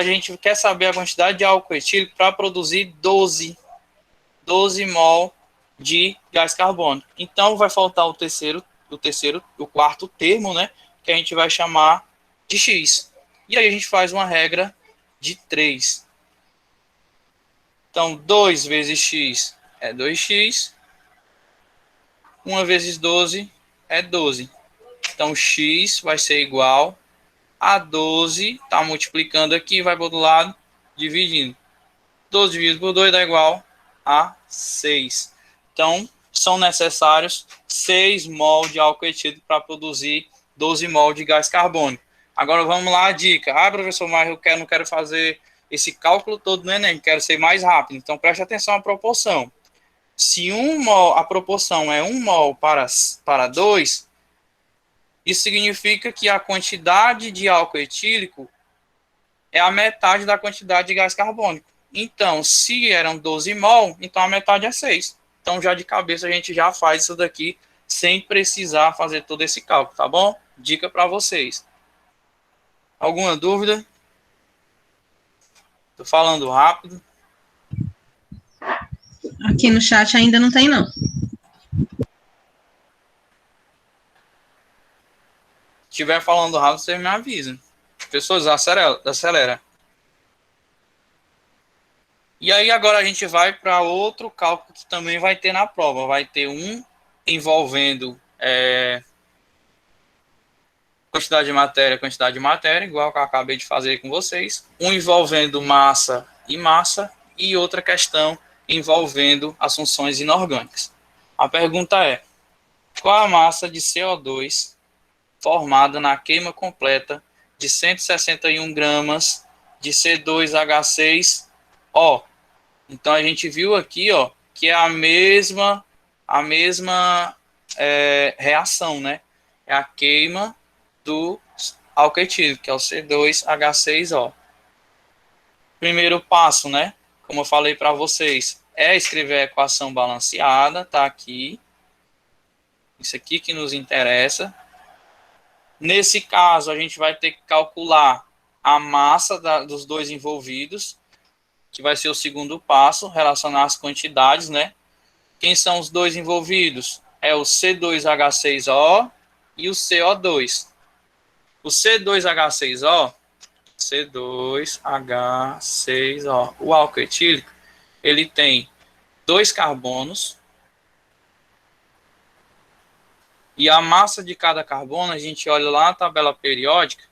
gente quer saber a quantidade de álcool etílico para produzir 12 mol de gás carbônico. Então vai faltar o quarto termo, né, que a gente vai chamar de X. E aí a gente faz uma regra de 3. Então 2 vezes X é 2X. 1 vezes 12 é 12. Então X vai ser igual a 12, tá multiplicando aqui, vai para o outro lado, dividindo. 12 dividido por 2 dá igual a 6. Então, são necessários 6 mol de álcool etílico para produzir 12 mol de gás carbônico. Agora vamos lá, a dica. Professor, mas eu não quero fazer esse cálculo todo no Enem, quero ser mais rápido. Então, preste atenção à proporção. Se 1 mol, a proporção é 1 mol para 2, isso significa que a quantidade de álcool etílico é a metade da quantidade de gás carbônico. Então, se eram 12 mol, então a metade é 6. Então, já de cabeça, a gente já faz isso daqui sem precisar fazer todo esse cálculo, tá bom? Dica para vocês. Alguma dúvida? Tô falando rápido. Aqui no chat ainda não tem, não. Se estiver falando rápido, você me avisa. Pessoas, acelera. E aí agora a gente vai para outro cálculo que também vai ter na prova. Vai ter um envolvendo quantidade de matéria, igual que eu acabei de fazer com vocês. Um envolvendo massa e outra questão envolvendo as funções inorgânicas. A pergunta é: qual a massa de CO2 formada na queima completa de 161 gramas de C2H6O? Então a gente viu aqui, ó, que é a mesma reação, né? É a queima do álcool etílico, que é o C2H6O. Primeiro passo, né? Como eu falei para vocês, é escrever a equação balanceada, tá aqui. Isso aqui que nos interessa. Nesse caso, a gente vai ter que calcular a massa dos dois envolvidos, que vai ser o segundo passo, relacionar as quantidades, né? Quem são os dois envolvidos? É o C2H6O e o CO2. O C2H6O, o álcool etílico, ele tem 2 carbonos, e a massa de cada carbono, a gente olha lá na tabela periódica,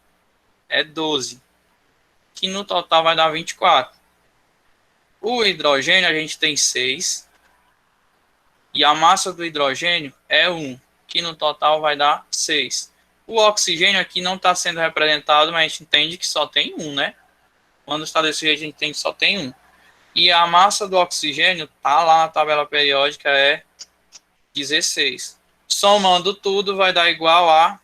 é 12, que no total vai dar 24. O hidrogênio a gente tem 6, e a massa do hidrogênio é 1, que no total vai dar 6. O oxigênio aqui não está sendo representado, mas a gente entende que só tem 1, né? Quando está desse jeito, a gente entende que só tem 1. E a massa do oxigênio, tá lá na tabela periódica, é 16. Somando tudo, vai dar igual a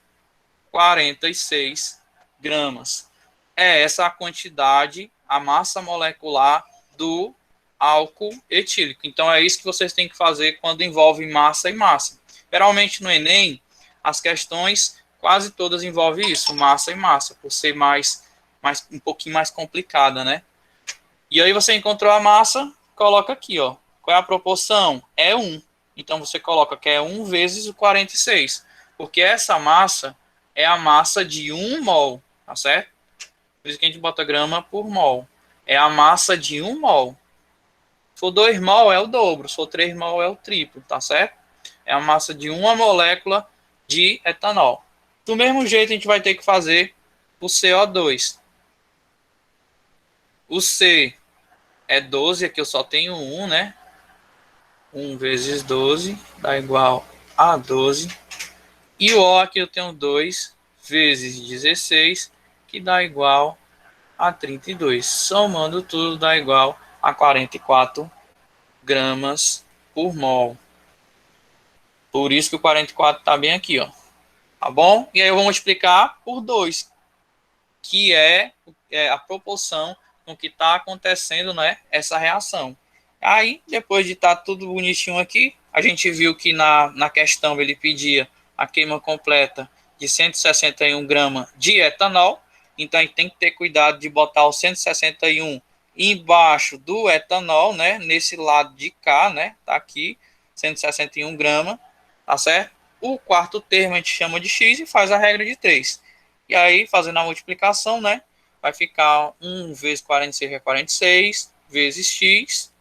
46 gramas. É essa a quantidade, a massa molecular do álcool etílico. Então, é isso que vocês têm que fazer quando envolve massa e massa. Geralmente, no Enem, as questões quase todas envolvem isso, massa e massa, por ser um pouquinho mais complicada, né? E aí, você encontrou a massa, coloca aqui, ó. Qual é a proporção? É 1. Então, você coloca que é 1 vezes o 46. Porque essa massa é a massa de 1 mol, tá certo? Por isso que a gente bota grama por mol. É a massa de 1 mol. Se for 2 mol, é o dobro. Se for 3 mol, é o triplo, tá certo? É a massa de uma molécula de etanol. Do mesmo jeito, a gente vai ter que fazer o CO2. O C é 12, aqui eu só tenho 1, né? 1 vezes 12 dá igual a 12. E o O aqui eu tenho 2 vezes 16, que dá igual a 32. Somando tudo dá igual a 44 gramas por mol. Por isso que o 44 está bem aqui, ó. Tá bom? E aí eu vou multiplicar por 2, que é a proporção com que está acontecendo, né, essa reação. Aí, depois de estar tudo bonitinho aqui, a gente viu que na questão ele pedia a queima completa de 161 gramas de etanol. Então, a gente tem que ter cuidado de botar o 161 embaixo do etanol, né? Nesse lado de cá, né? Tá aqui, 161 gramas, tá certo? O quarto termo a gente chama de x e faz a regra de 3. E aí, fazendo a multiplicação, né? Vai ficar 1 vezes 46 é 46, vezes x.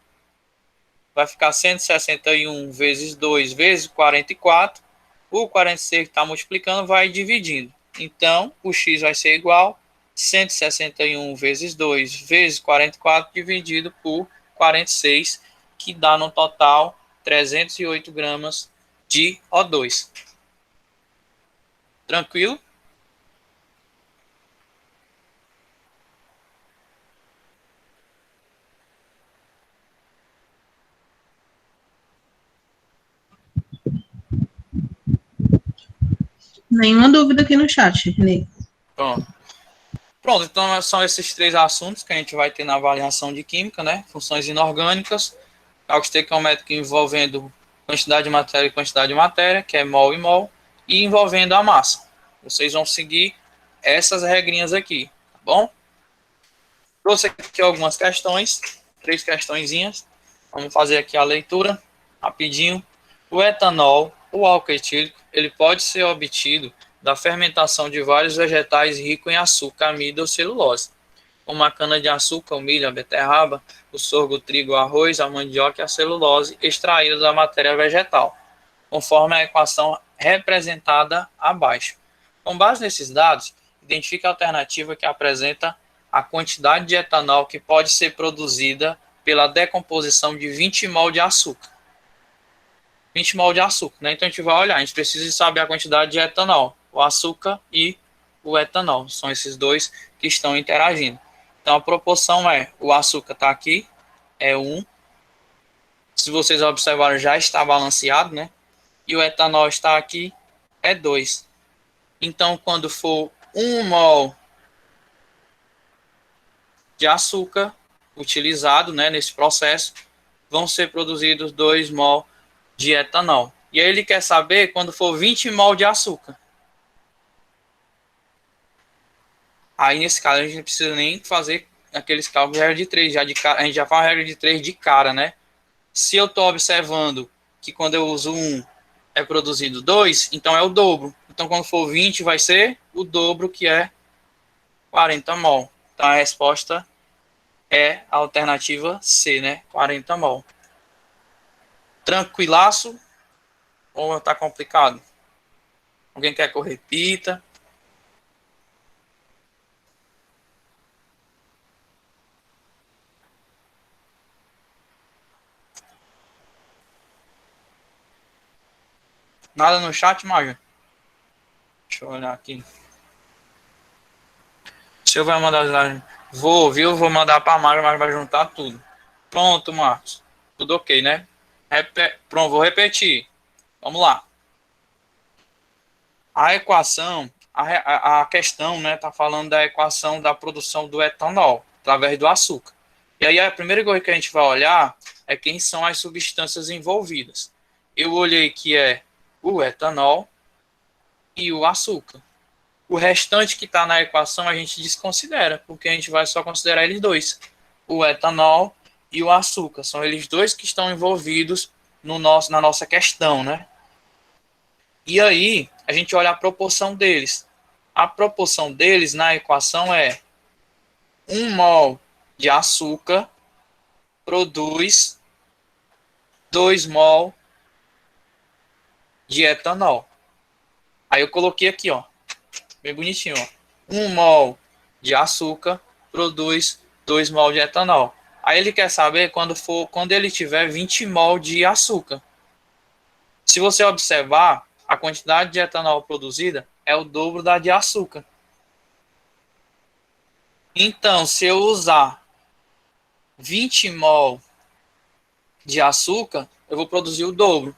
Vai ficar 161 vezes 2 vezes 44. O 46 que está multiplicando vai dividindo. Então, o x vai ser igual a 161 vezes 2 vezes 44 dividido por 46, que dá no total 308 gramas de O2. Tranquilo? Nenhuma dúvida aqui no chat, Ney. Pronto, então são esses 3 assuntos que a gente vai ter na avaliação de química, né? Funções inorgânicas, cálculo estequiométrico envolvendo quantidade de matéria e quantidade de matéria, que é mol e mol, e envolvendo a massa. Vocês vão seguir essas regrinhas aqui, tá bom? Trouxe aqui algumas questões, 3 questõezinhas. Vamos fazer aqui a leitura rapidinho. O etanol, o álcool etílico, ele pode ser obtido da fermentação de vários vegetais ricos em açúcar, amido ou celulose, como a cana-de-açúcar, o milho, a beterraba, o sorgo, o trigo, o arroz, a mandioca e a celulose, extraídos da matéria vegetal, conforme a equação representada abaixo. Com base nesses dados, identifique a alternativa que apresenta a quantidade de etanol que pode ser produzida pela decomposição de 20 mol de açúcar. 20 mol de açúcar, né? Então a gente vai olhar, a gente precisa saber a quantidade de etanol, o açúcar e o etanol, são esses dois que estão interagindo. Então a proporção é, o açúcar está aqui, é 1, se vocês observarem já está balanceado, né? E o etanol está aqui, é 2. Então quando for 1 mol de açúcar utilizado, né, nesse processo, vão ser produzidos 2 mol de etanol. E aí ele quer saber quando for 20 mol de açúcar. Aí nesse caso a gente não precisa nem fazer aqueles cálculos de regra de 3, a gente já faz a regra de 3 de cara, né? Se eu estou observando que quando eu uso 1 é produzido 2, então é o dobro. Então quando for 20 vai ser o dobro, que é 40 mol. Então a resposta é a alternativa C, né? 40 mol. Tranquilaço? Ou está complicado? Alguém quer que eu repita? Nada no chat, Maja? Deixa eu olhar aqui. Se eu vai mandar... Vou, viu? Vou mandar para a Maja, mas vai juntar tudo. Pronto, Marcos. Tudo ok, né? Pronto, vou repetir. Vamos lá. A equação, a questão, né, tá falando da equação da produção do etanol através do açúcar. E aí a primeira coisa que a gente vai olhar é quem são as substâncias envolvidas. Eu olhei que é o etanol e o açúcar. O restante que está na equação a gente desconsidera, porque a gente vai só considerar eles dois. O etanol e o açúcar. São eles dois que estão envolvidos na nossa questão, né? E aí, a gente olha a proporção deles. A proporção deles na equação é 1 mol de açúcar produz 2 mol de etanol. Aí eu coloquei aqui, ó, bem bonitinho, ó. 1 mol de açúcar produz 2 mol de etanol. Aí ele quer saber quando ele tiver 20 mol de açúcar. Se você observar, a quantidade de etanol produzida é o dobro da de açúcar. Então, se eu usar 20 mol de açúcar, eu vou produzir o dobro.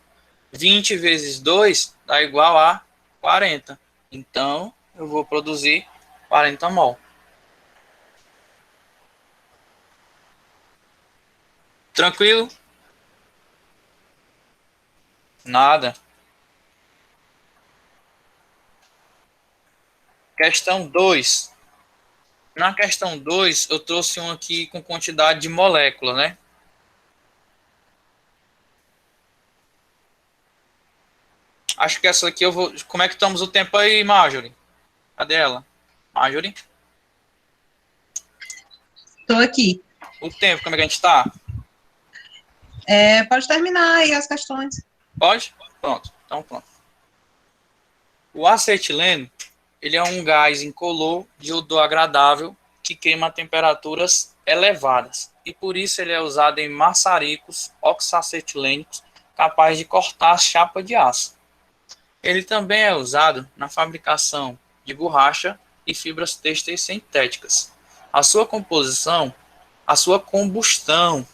20 vezes 2 dá igual a 40. Então, eu vou produzir 40 mol. Tranquilo? Nada. Questão 2. Na questão 2, eu trouxe um aqui com quantidade de molécula, né? Acho que essa aqui eu vou... Como é que estamos o tempo aí, Marjorie? Cadê ela? Marjorie? Estou aqui. O tempo, como é que a gente está? Pode terminar aí as questões. Pode? Pronto. Então, pronto. O acetileno, ele é um gás incolor de odor agradável que queima a temperaturas elevadas. E por isso ele é usado em maçaricos oxacetilênicos capazes de cortar a chapa de aço. Ele também é usado na fabricação de borracha e fibras têxteis sintéticas. A sua composição, a sua combustão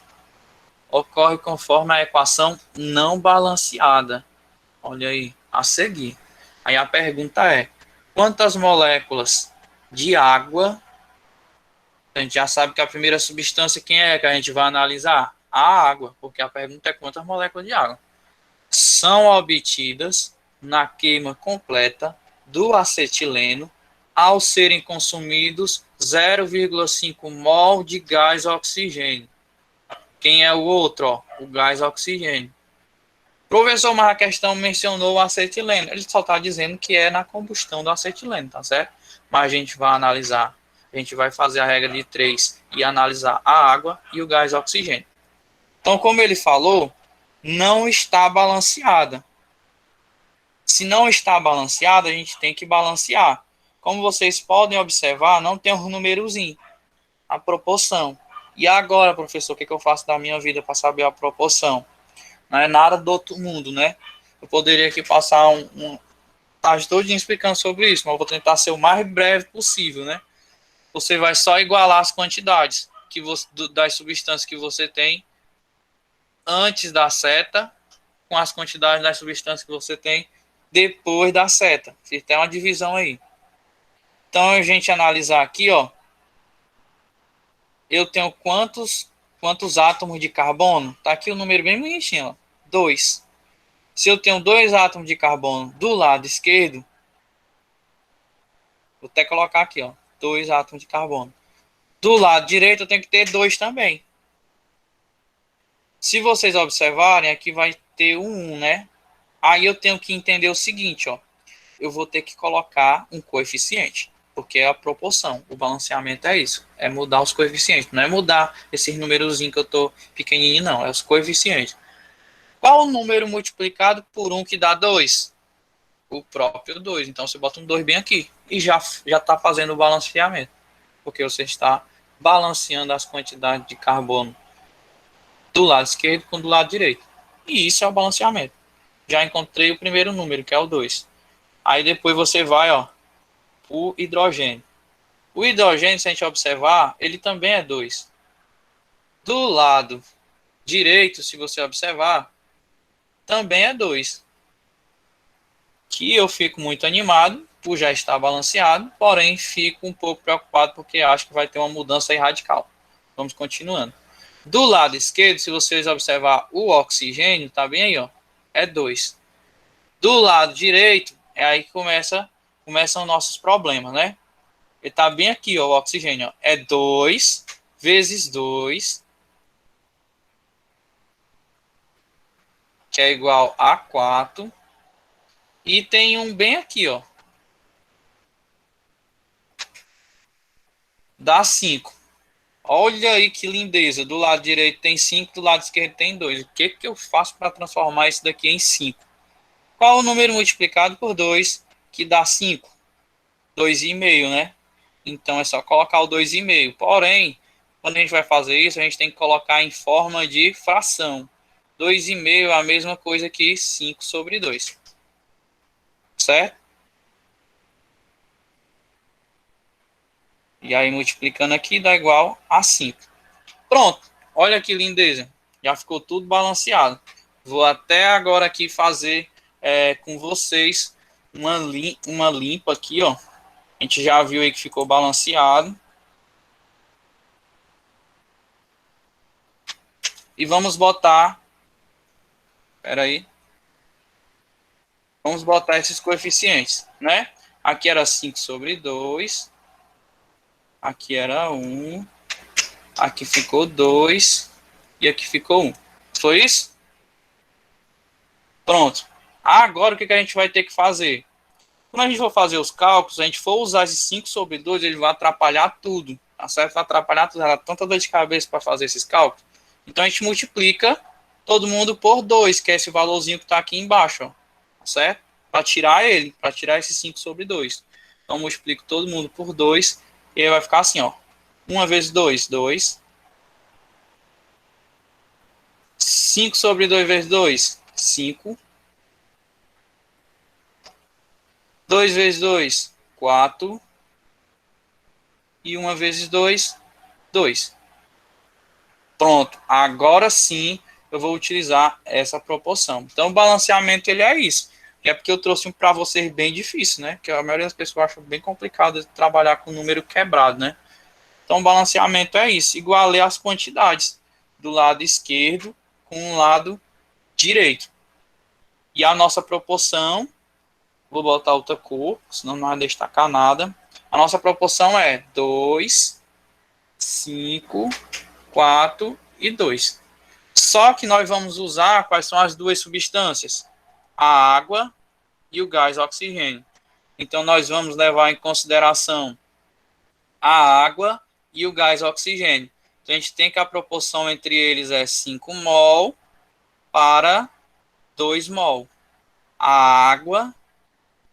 ocorre conforme a equação não balanceada. Olha aí, a seguir. Aí a pergunta é, quantas moléculas de água, a gente já sabe que a primeira substância, quem é que a gente vai analisar? A água, porque a pergunta é quantas moléculas de água são obtidas na queima completa do acetileno ao serem consumidos 0,5 mol de gás oxigênio. Quem é o outro? Ó, o gás oxigênio. Professor, mas a questão mencionou o acetileno. Ele só está dizendo que é na combustão do acetileno, tá certo? Mas a gente vai analisar, a gente vai fazer a regra de 3 e analisar a água e o gás oxigênio. Então, como ele falou, não está balanceada. Se não está balanceada, a gente tem que balancear. Como vocês podem observar, não tem um númerozinho, a proporção. E agora, professor, o que eu faço da minha vida para saber a proporção? Não é nada do outro mundo, né? Eu poderia aqui passar um tarde todinho explicando sobre isso, mas eu vou tentar ser o mais breve possível, né? Você vai só igualar as quantidades que você, das substâncias que você tem antes da seta com as quantidades das substâncias que você tem depois da seta. Tem uma divisão aí. Então, a gente analisar aqui, ó, eu tenho quantos átomos de carbono? Tá aqui o número bem bonitinho, ó, 2. Se eu tenho 2 átomos de carbono do lado esquerdo, vou até colocar aqui, ó, 2 átomos de carbono. Do lado direito eu tenho que ter 2 também. Se vocês observarem, aqui vai ter um 1, né? Aí eu tenho que entender o seguinte, ó. Eu vou ter que colocar um coeficiente, porque é a proporção. O balanceamento é isso, é mudar os coeficientes. Não é mudar esses númerozinhos que eu tô pequenininho, não. É os coeficientes. Qual o número multiplicado por 1 que dá 2? O próprio 2. Então você bota um 2 bem aqui e já está fazendo o balanceamento, porque você está balanceando as quantidades de carbono do lado esquerdo com do lado direito. E isso é o balanceamento. Já encontrei o primeiro número, que é o 2. Aí depois você vai, ó, o hidrogênio. O hidrogênio, se a gente observar, ele também é 2. Do lado direito, se você observar, também é 2. Que eu fico muito animado por já estar balanceado, porém fico um pouco preocupado porque acho que vai ter uma mudança aí radical. Vamos continuando. Do lado esquerdo, se vocês observar o oxigênio, tá bem aí, ó, é 2. Do lado direito, é aí que começam nossos problemas, né? Ele tá bem aqui, ó, o oxigênio, ó, é 2 vezes 2, que é igual a 4. E tem um bem aqui, ó, dá 5. Olha aí que lindeza. Do lado direito tem 5, do lado esquerdo tem 2. O que eu faço para transformar isso daqui em 5? Qual o número multiplicado por 2 que dá 5? 2,5, né? Então é só colocar o 2,5. Porém, quando a gente vai fazer isso, a gente tem que colocar em forma de fração. 2,5 é a mesma coisa que 5 sobre 2. Certo? E aí, multiplicando aqui, dá igual a 5. Pronto. Olha que lindeza. Já ficou tudo balanceado. Vou até agora aqui fazer com vocês uma limpa aqui, ó. A gente já viu aí que ficou balanceado. E vamos botar... Espera aí. Vamos botar esses coeficientes, né? Aqui era 5 sobre 2. Aqui era 1. Aqui ficou 2. E aqui ficou 1. Foi isso? Pronto. Agora o que a gente vai ter que fazer? Quando a gente for fazer os cálculos, a gente for usar esse 5 sobre 2, ele vai atrapalhar tudo. Tá certo? Vai atrapalhar tudo. Era tanta dor de cabeça para fazer esses cálculos. Então a gente multiplica todo mundo por 2, que é esse valorzinho que está aqui embaixo. Ó. Tá certo? Para tirar ele, para tirar esse 5 sobre 2. Então eu multiplico todo mundo por 2 e aí vai ficar assim, ó. 1 vezes 2, 2. 5 sobre 2 vezes 2, 5. 2 vezes 2, 4. E 1 vezes 2, 2. Pronto. Agora sim eu vou utilizar essa proporção. Então o balanceamento ele é isso. É porque eu trouxe um para vocês bem difícil, né? Que a maioria das pessoas acha bem complicado trabalhar com número quebrado, né? Então o balanceamento é isso. Igualei as quantidades do lado esquerdo com o lado direito. E a nossa proporção, vou botar outra cor, senão não vai destacar nada. A nossa proporção é 2, 5, 4 e 2. Só que nós vamos usar quais são as duas substâncias? A água e o gás oxigênio. Então nós vamos levar em consideração a água e o gás oxigênio. Então a gente tem que a proporção entre eles é 5 mol para 2 mol. A água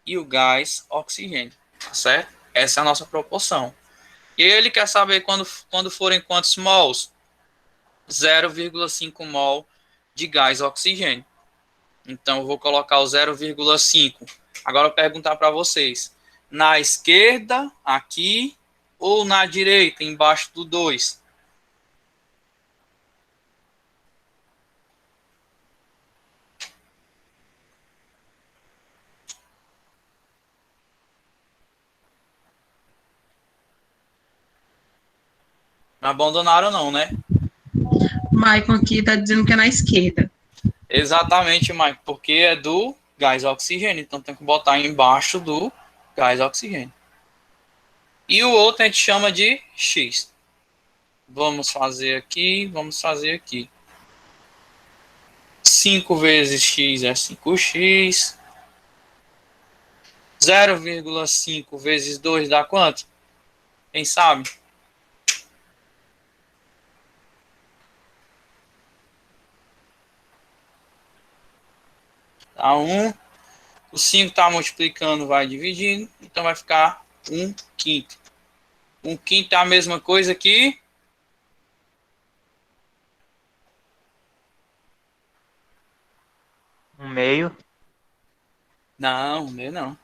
e o gás oxigênio, tá certo? Essa é a nossa proporção. E ele quer saber quando forem quantos mols? 0,5 mol de gás oxigênio. Então, eu vou colocar o 0,5. Agora, eu vou perguntar para vocês. Na esquerda, aqui, ou na direita, embaixo do 2? Não abandonaram não, né? Maicon aqui tá dizendo que é na esquerda. Exatamente, Mike, porque é do gás oxigênio. Então, tem que botar embaixo do gás oxigênio. E o outro a gente chama de X. Vamos fazer aqui, vamos fazer aqui. 5 vezes X é 5x. 0,5 vezes 2 dá quanto? Quem sabe? Dá 1. O 5 está multiplicando, vai dividindo. Então vai ficar 1/5. 1/5 é a mesma coisa que... Um meio. Não, o meio não.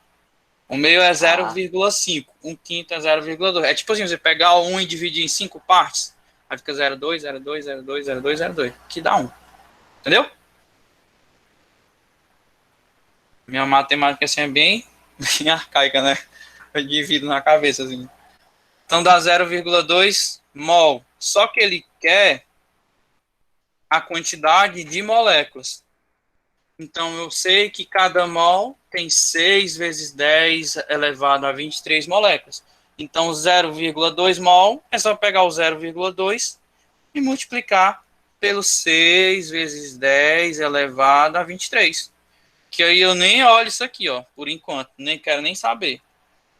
O meio é 0,5. 1/5 é 0,2. É tipo assim, você pegar o 1 e dividir em 5 partes. Aí fica 0,2, 0,2, 0,2, 0,2, 0,2. Que dá 1. Entendeu? Minha matemática assim é bem arcaica, né? Eu divido na cabeça assim. Então dá 0,2 mol. Só que ele quer a quantidade de moléculas. Então eu sei que cada mol tem 6 vezes 10 elevado a 23 moléculas. Então 0,2 mol é só pegar o 0,2 e multiplicar pelo 6 vezes 10 elevado a 23. Que aí eu nem olho isso aqui, ó, por enquanto, nem quero nem saber.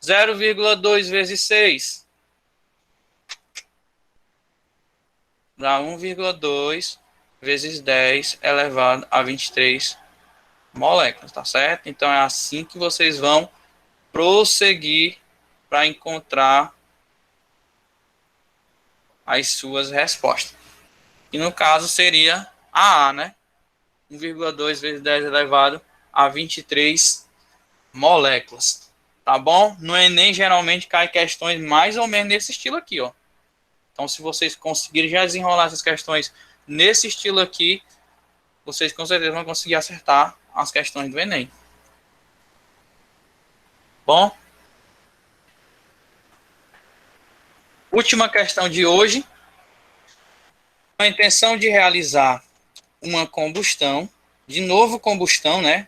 0,2 vezes 6 dá 1,2 vezes 10 elevado a 23 moléculas, tá certo? Então é assim que vocês vão prosseguir para encontrar as suas respostas. E no caso seria a A, né? 1,2 vezes 10 elevado a 23 moléculas. Tá bom? No Enem geralmente cai questões mais ou menos nesse estilo aqui, ó. Então se vocês conseguirem já desenrolar essas questões nesse estilo aqui, vocês com certeza vão conseguir acertar as questões do Enem. Bom? Última questão de hoje. Com a intenção de realizar uma combustão, de novo combustão, né?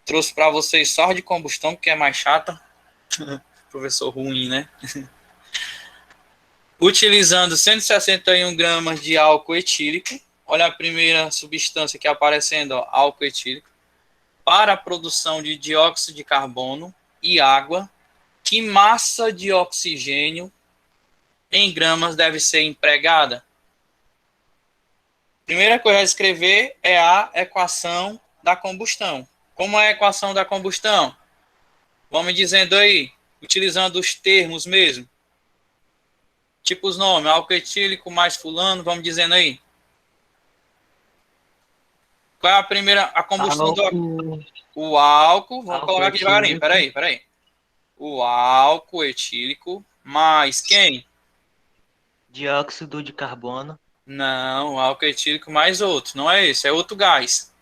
Trouxe para vocês só de combustão, porque é mais chata. Professor ruim, né? Utilizando 161 gramas de álcool etílico. Olha a primeira substância que aparecendo, ó, álcool etílico. Para a produção de dióxido de carbono e água, que massa de oxigênio em gramas deve ser empregada? Primeira coisa a escrever é a equação da combustão. Como é a equação da combustão? Vamos dizendo aí, utilizando os termos mesmo. Tipo os nomes, álcool etílico mais fulano, vamos dizendo aí. Qual é a primeira, a combustão do álcool? O álcool, vamos colocar aqui devagarinho, peraí. O álcool etílico mais quem? Dióxido de carbono. Não, o álcool etílico mais outro, não é esse, é outro gás.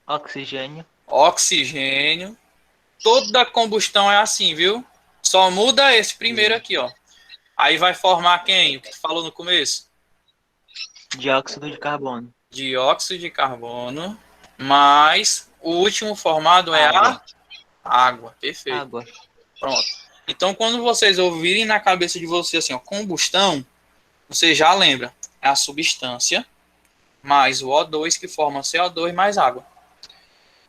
Oxigênio. Oxigênio. Toda combustão é assim, viu? Só muda esse primeiro aqui, ó. Aí vai formar quem? O que tu falou no começo? Dióxido de carbono. Dióxido de carbono. Mais o último formado é Água. a água. Perfeito. Água. Pronto. Então, quando vocês ouvirem na cabeça de vocês assim, ó, combustão, você já lembra. É a substância mais o O2 que forma CO2 mais água.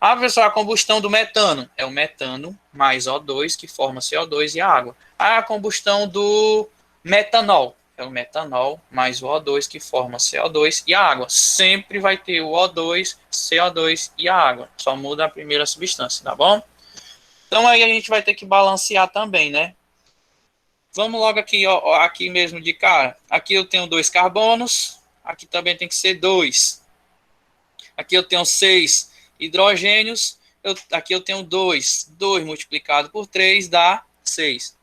Ah, professor, a combustão do metano. É o metano mais O2 que forma CO2 e a água. A combustão do metanol. É o metanol mais o O2 que forma CO2 e a água. Sempre vai ter o O2, CO2 e a água. Só muda a primeira substância, tá bom? Então aí a gente vai ter que balancear também, né? Vamos logo aqui, ó, aqui mesmo de cara. Aqui eu tenho 2 carbonos, aqui também tem que ser 2. Aqui eu tenho 6 hidrogênios, aqui eu tenho 2. 2 multiplicado por 3 dá 6.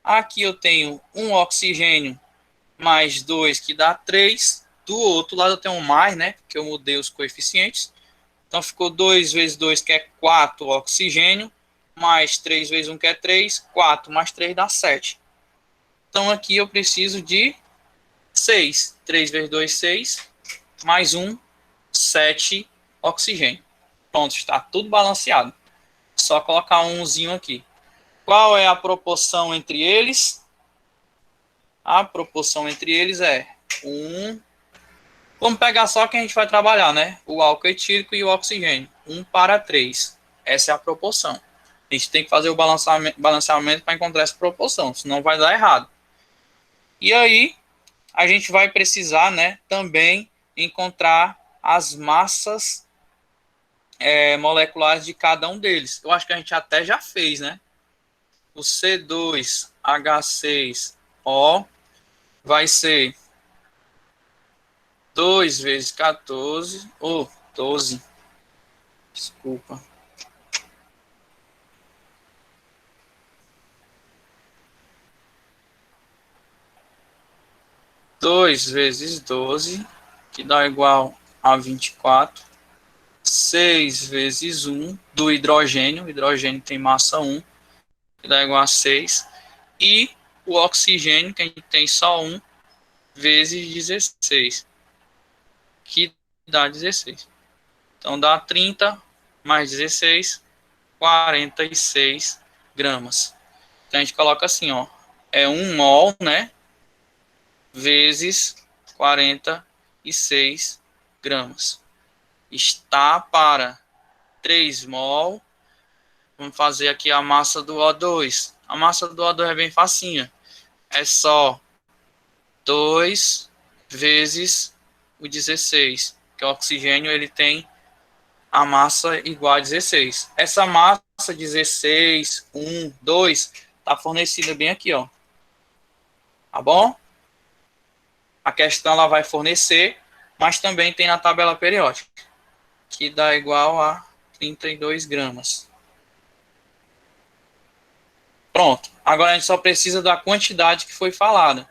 Aqui eu tenho um oxigênio mais 2, que dá 3. Do outro lado eu tenho um mais, né? Porque eu mudei os coeficientes. Então ficou 2 vezes 2, que é 4 oxigênio, mais 3 vezes 1, que é 3. 4 mais 3 dá 7. Então aqui eu preciso de 6. 3 vezes 2, 6. Mais 1, 7 oxigênio. Pronto, está tudo balanceado. Só colocar um umzinho aqui. Qual é a proporção entre eles? A proporção entre eles é 1. Vamos pegar só que a gente vai trabalhar, né? O álcool etílico e o oxigênio. 1 para 3. Essa é a proporção. A gente tem que fazer o balanceamento para encontrar essa proporção, senão vai dar errado. E aí, a gente vai precisar, né, também encontrar as massas moleculares de cada um deles. Eu acho que a gente até já fez, né? O C2H6O vai ser 2 vezes 14, ou 12, desculpa. Dois vezes 12, que dá igual a 24. 6 vezes 1 do hidrogênio. O hidrogênio tem massa 1, que dá igual a 6. E o oxigênio, que a gente tem só 1, vezes 16, que dá 16. Então dá 30 mais 16, 46 gramas. Então a gente coloca assim, ó, é 1 mol, né, vezes 46 gramas. Está para 3 mol. Vamos fazer aqui a massa do O2. A massa do O2 é bem facinha. É só 2 vezes o 16. Que o oxigênio ele tem a massa igual a 16. Essa massa 16, 1, 2 está fornecida bem aqui, ó. Tá bom? A questão ela vai fornecer, mas também tem na tabela periódica, que dá igual a 32 gramas. Pronto. Agora a gente só precisa da quantidade que foi falada.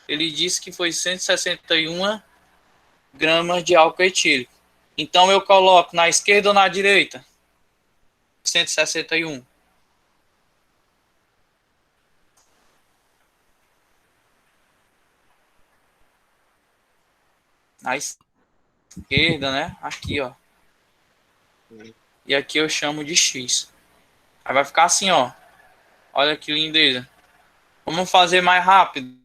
Ele disse que foi 161 gramas de álcool etílico. Então eu coloco na esquerda ou na direita? 161. Na esquerda, né? Aqui, ó. E aqui eu chamo de X. Aí vai ficar assim, ó. Olha que lindeza. Vamos fazer mais rápido.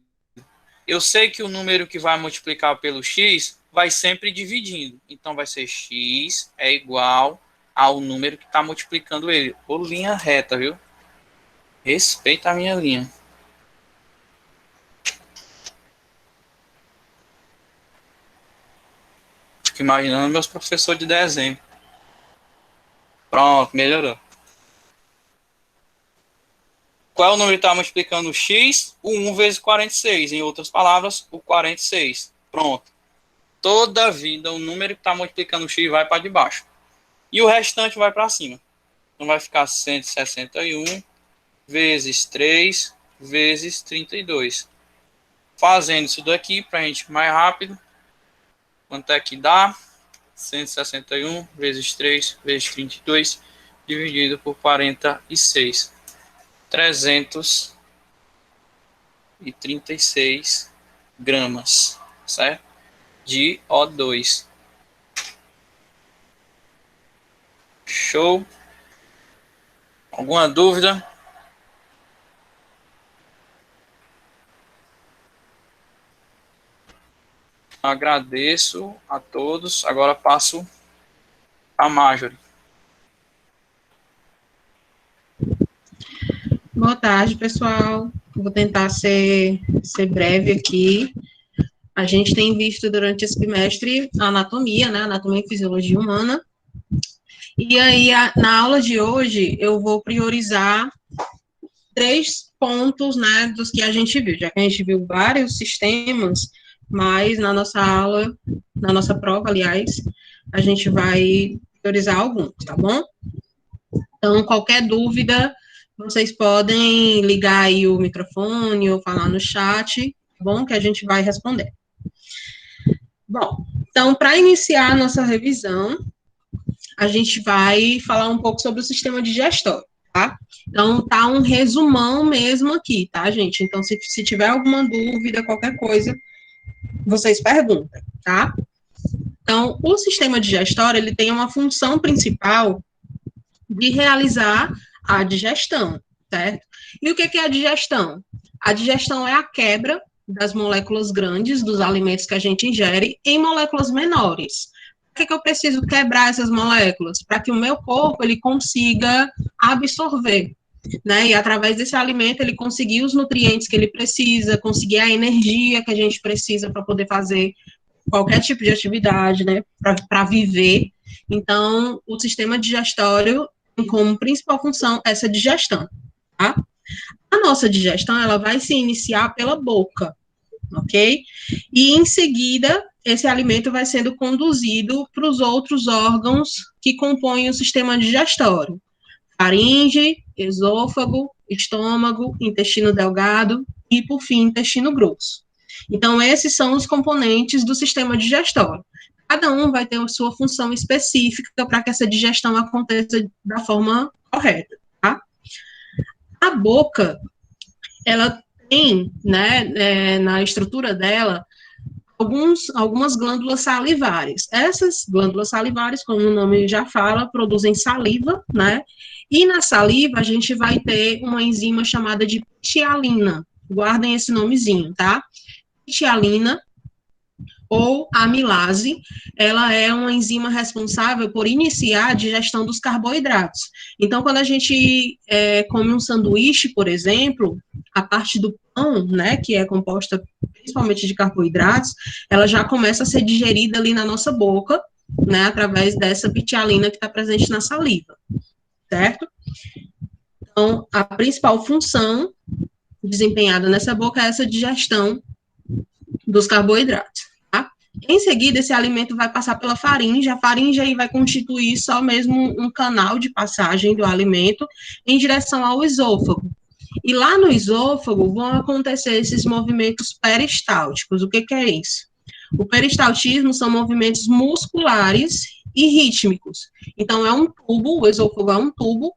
Eu sei que o número que vai multiplicar pelo X vai sempre dividindo. Então vai ser X é igual ao número que está multiplicando ele. Ou linha reta, viu? Respeita a minha linha. Fico imaginando meus professores de desenho. Pronto, melhorou. Qual é o número que está multiplicando o X? O 1 vezes 46. Em outras palavras, o 46. Pronto. Toda vida, o número que está multiplicando o X vai para debaixo. E o restante vai para cima. Então vai ficar 161 vezes 3 vezes 32. Fazendo isso daqui para a gente ir mais rápido. Quanto é que dá? 161 vezes 3 vezes 32 dividido por 46. 336 gramas, certo? De O2. Show? Alguma dúvida? Agradeço a todos. Agora passo a Marjorie. Boa tarde, pessoal. Vou tentar ser breve aqui. A gente tem visto durante esse bimestre a anatomia, né? Anatomia e fisiologia humana. E aí, na aula de hoje, eu vou priorizar 3 pontos, né, dos que a gente viu, já que a gente viu vários sistemas, mas na nossa aula, na nossa prova, aliás, a gente vai priorizar alguns, tá bom? Então, qualquer dúvida, vocês podem ligar aí o microfone ou falar no chat, tá bom? Que a gente vai responder. Bom, então, para iniciar a nossa revisão, a gente vai falar um pouco sobre o sistema digestório, tá? Então, tá um resumão mesmo aqui, tá, gente? Então, se tiver alguma dúvida, qualquer coisa, vocês perguntam, tá? Então, o sistema digestório, ele tem uma função principal de realizar a digestão, certo? E o que é a digestão? A digestão é a quebra das moléculas grandes dos alimentos que a gente ingere em moléculas menores. Por que eu preciso quebrar essas moléculas? Para que o meu corpo ele consiga absorver, né? E através desse alimento ele conseguir os nutrientes que ele precisa, conseguir a energia que a gente precisa para poder fazer qualquer tipo de atividade, né? Para viver. Então, o sistema digestório tem como principal função essa digestão, tá? A nossa digestão, ela vai se iniciar pela boca, ok? E, em seguida, esse alimento vai sendo conduzido para os outros órgãos que compõem o sistema digestório. Faringe, esôfago, estômago, intestino delgado e, por fim, intestino grosso. Então, esses são os componentes do sistema digestório. Cada um vai ter a sua função específica para que essa digestão aconteça da forma correta, tá? A boca, ela tem, né, na estrutura dela, algumas glândulas salivares. Essas glândulas salivares, como o nome já fala, produzem saliva, né? E na saliva a gente vai ter uma enzima chamada de ptialina. Guardem esse nomezinho, tá? Ptialina ou amilase, ela é uma enzima responsável por iniciar a digestão dos carboidratos. Então, quando a gente come um sanduíche, por exemplo, a parte do pão, né, que é composta principalmente de carboidratos, ela já começa a ser digerida ali na nossa boca, né, através dessa ptialina que está presente na saliva, certo? Então, a principal função desempenhada nessa boca é essa digestão dos carboidratos. Em seguida, esse alimento vai passar pela faringe. A faringe aí vai constituir só mesmo um canal de passagem do alimento em direção ao esôfago. E lá no esôfago vão acontecer esses movimentos peristálticos. O que é isso? O peristaltismo são movimentos musculares e rítmicos. Então, é um tubo, o esôfago é um tubo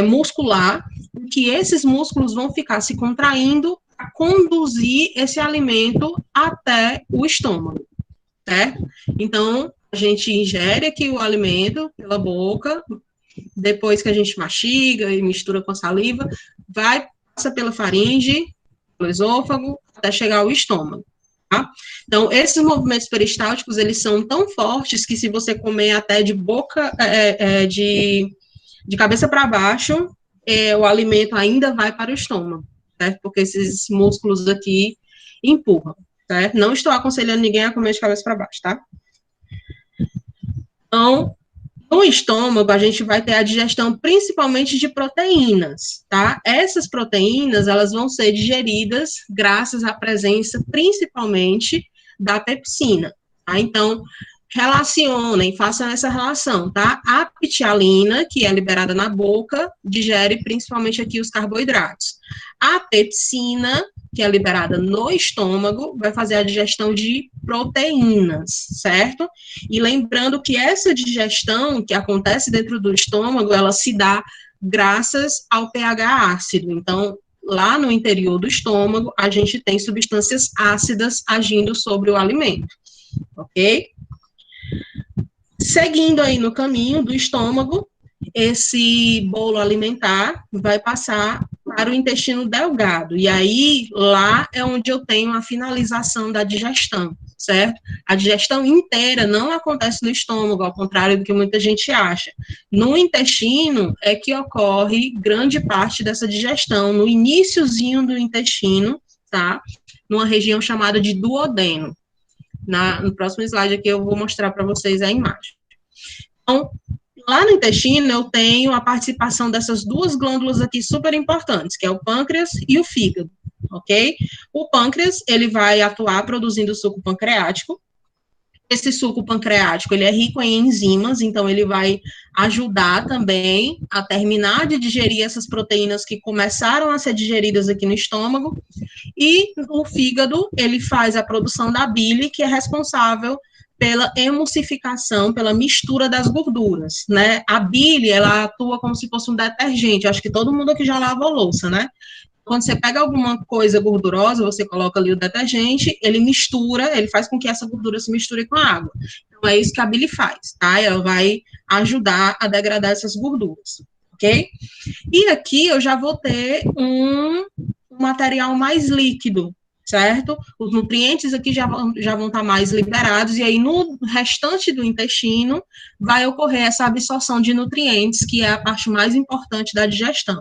muscular, que esses músculos vão ficar se contraindo a conduzir esse alimento até o estômago, certo? Então, a gente ingere aqui o alimento pela boca, depois que a gente mastiga e mistura com a saliva, passa pela faringe, pelo esôfago, até chegar ao estômago, tá? Então, esses movimentos peristálticos, eles são tão fortes que se você comer até de boca, de cabeça para baixo, o alimento ainda vai para o estômago, certo? Porque esses músculos aqui empurram, certo? Não estou aconselhando ninguém a comer de cabeça para baixo, tá? Então, no estômago, a gente vai ter a digestão principalmente de proteínas, tá? Essas proteínas, elas vão ser digeridas graças à presença, principalmente, da pepsina, tá? Então, relacionem, façam essa relação, tá? A ptialina, que é liberada na boca, digere principalmente aqui os carboidratos. A pepsina, que é liberada no estômago, vai fazer a digestão de proteínas, certo? E lembrando que essa digestão que acontece dentro do estômago, ela se dá graças ao pH ácido. Então, lá no interior do estômago, a gente tem substâncias ácidas agindo sobre o alimento, ok? Seguindo aí no caminho do estômago, esse bolo alimentar vai passar para o intestino delgado. E aí, lá é onde eu tenho a finalização da digestão, certo? A digestão inteira não acontece no estômago, ao contrário do que muita gente acha. No intestino é que ocorre grande parte dessa digestão, no iniciozinho do intestino, tá? Numa região chamada de duodeno. No próximo slide aqui eu vou mostrar para vocês a imagem. Então, Lá no intestino, eu tenho a participação dessas duas glândulas aqui super importantes, que é o pâncreas e o fígado, ok? O pâncreas, ele vai atuar produzindo suco pancreático. Esse suco pancreático, ele é rico em enzimas, então ele vai ajudar também a terminar de digerir essas proteínas que começaram a ser digeridas aqui no estômago. E o fígado, ele faz a produção da bile, que é responsável pela emulsificação, pela mistura das gorduras, né? A bile, ela atua como se fosse um detergente. Acho que todo mundo aqui já lavou louça, né? Quando você pega alguma coisa gordurosa, você coloca ali o detergente, ele mistura, ele faz com que essa gordura se misture com a água. Então, é isso que a bile faz, tá? Ela vai ajudar a degradar essas gorduras, ok? E aqui eu já vou ter um material mais líquido, certo? Os nutrientes aqui já vão estar mais liberados, e aí no restante do intestino vai ocorrer essa absorção de nutrientes, que é a parte mais importante da digestão.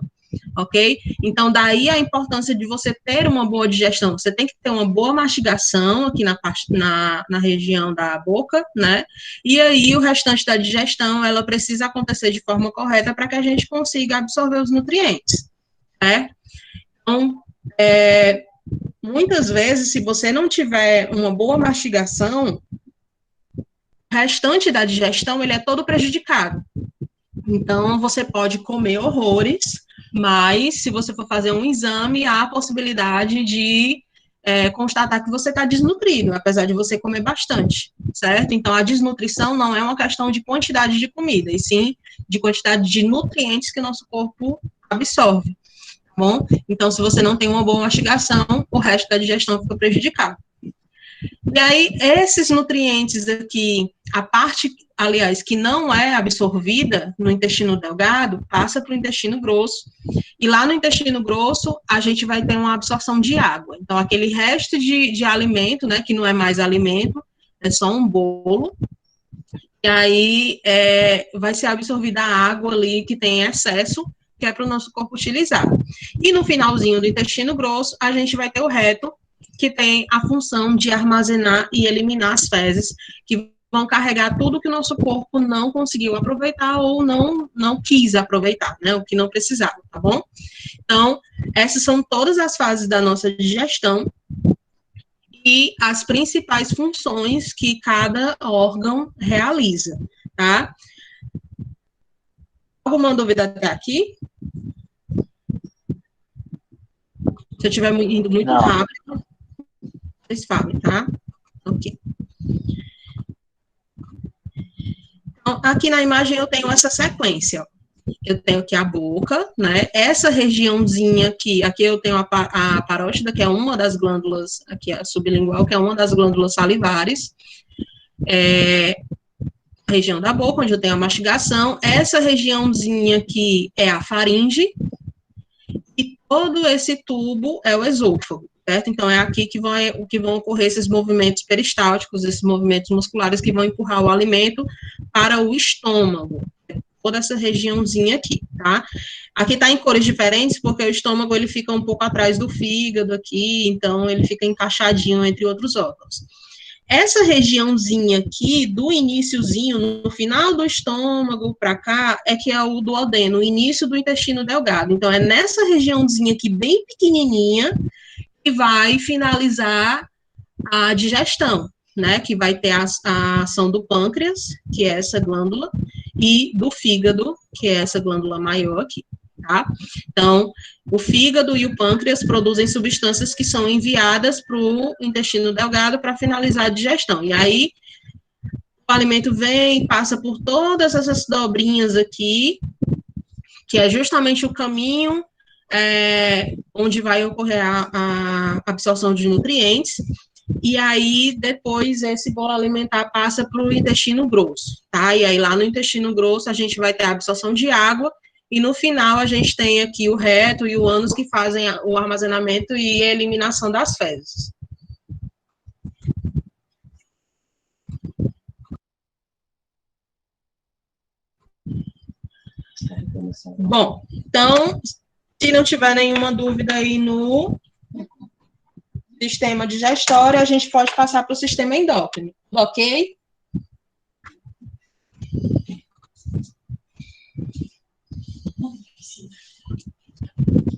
Ok? Então, daí a importância de você ter uma boa digestão. Você tem que ter uma boa mastigação aqui na região da boca, né? E aí, o restante da digestão, ela precisa acontecer de forma correta para que a gente consiga absorver os nutrientes, certo? Então, muitas vezes, se você não tiver uma boa mastigação, o restante da digestão, ele é todo prejudicado. Então, você pode comer horrores, mas se você for fazer um exame, há a possibilidade de constatar que você está desnutrido, apesar de você comer bastante, certo? Então, a desnutrição não é uma questão de quantidade de comida, e sim de quantidade de nutrientes que o nosso corpo absorve, tá bom? Então, se você não tem uma boa mastigação, o resto da digestão fica prejudicado. E aí, esses nutrientes aqui, a parte, aliás, que não é absorvida no intestino delgado, passa para o intestino grosso. E lá no intestino grosso, a gente vai ter uma absorção de água. Então, aquele resto de alimento, né, que não é mais alimento, é só um bolo. E aí, vai ser absorvida a água ali que tem excesso, que é para o nosso corpo utilizar. E no finalzinho do intestino grosso, a gente vai ter o reto, que tem a função de armazenar e eliminar as fezes, que vão carregar tudo que o nosso corpo não conseguiu aproveitar ou não quis aproveitar, né, o que não precisava, tá bom? Então, essas são todas as fases da nossa digestão e as principais funções que cada órgão realiza, tá? Alguma dúvida até aqui? Se eu estiver indo muito rápido, vocês falem, tá? Ok. Então, aqui na imagem eu tenho essa sequência, ó. Eu tenho aqui a boca, né? Essa regiãozinha aqui eu tenho a parótida, que é uma das glândulas, aqui a sublingual, que é uma das glândulas salivares. A região da boca, onde eu tenho a mastigação. Essa regiãozinha aqui é a faringe. E todo esse tubo é o esôfago, certo? Então, é aqui que vão ocorrer esses movimentos peristálticos, esses movimentos musculares que vão empurrar o alimento para o estômago. Toda essa regiãozinha aqui, tá? Aqui tá em cores diferentes, porque o estômago, ele fica um pouco atrás do fígado aqui, então ele fica encaixadinho entre outros órgãos. Essa regiãozinha aqui, do iniciozinho, no final do estômago para cá, é que é o duodeno, o início do intestino delgado. Então, é nessa regiãozinha aqui, bem pequenininha, que vai finalizar a digestão, né? Que vai ter a ação do pâncreas, que é essa glândula, e do fígado, que é essa glândula maior aqui, tá? Então, o fígado e o pâncreas produzem substâncias que são enviadas para o intestino delgado para finalizar a digestão. E aí, o alimento vem, passa por todas essas dobrinhas aqui, que é justamente o caminho onde vai ocorrer a absorção de nutrientes. E aí, depois, esse bolo alimentar passa para o intestino grosso, tá? E aí, lá no intestino grosso, a gente vai ter a absorção de água, e no final, a gente tem aqui o reto e o ânus que fazem o armazenamento e a eliminação das fezes. Bom, então, se não tiver nenhuma dúvida aí no sistema digestório, a gente pode passar para o sistema endócrino, ok?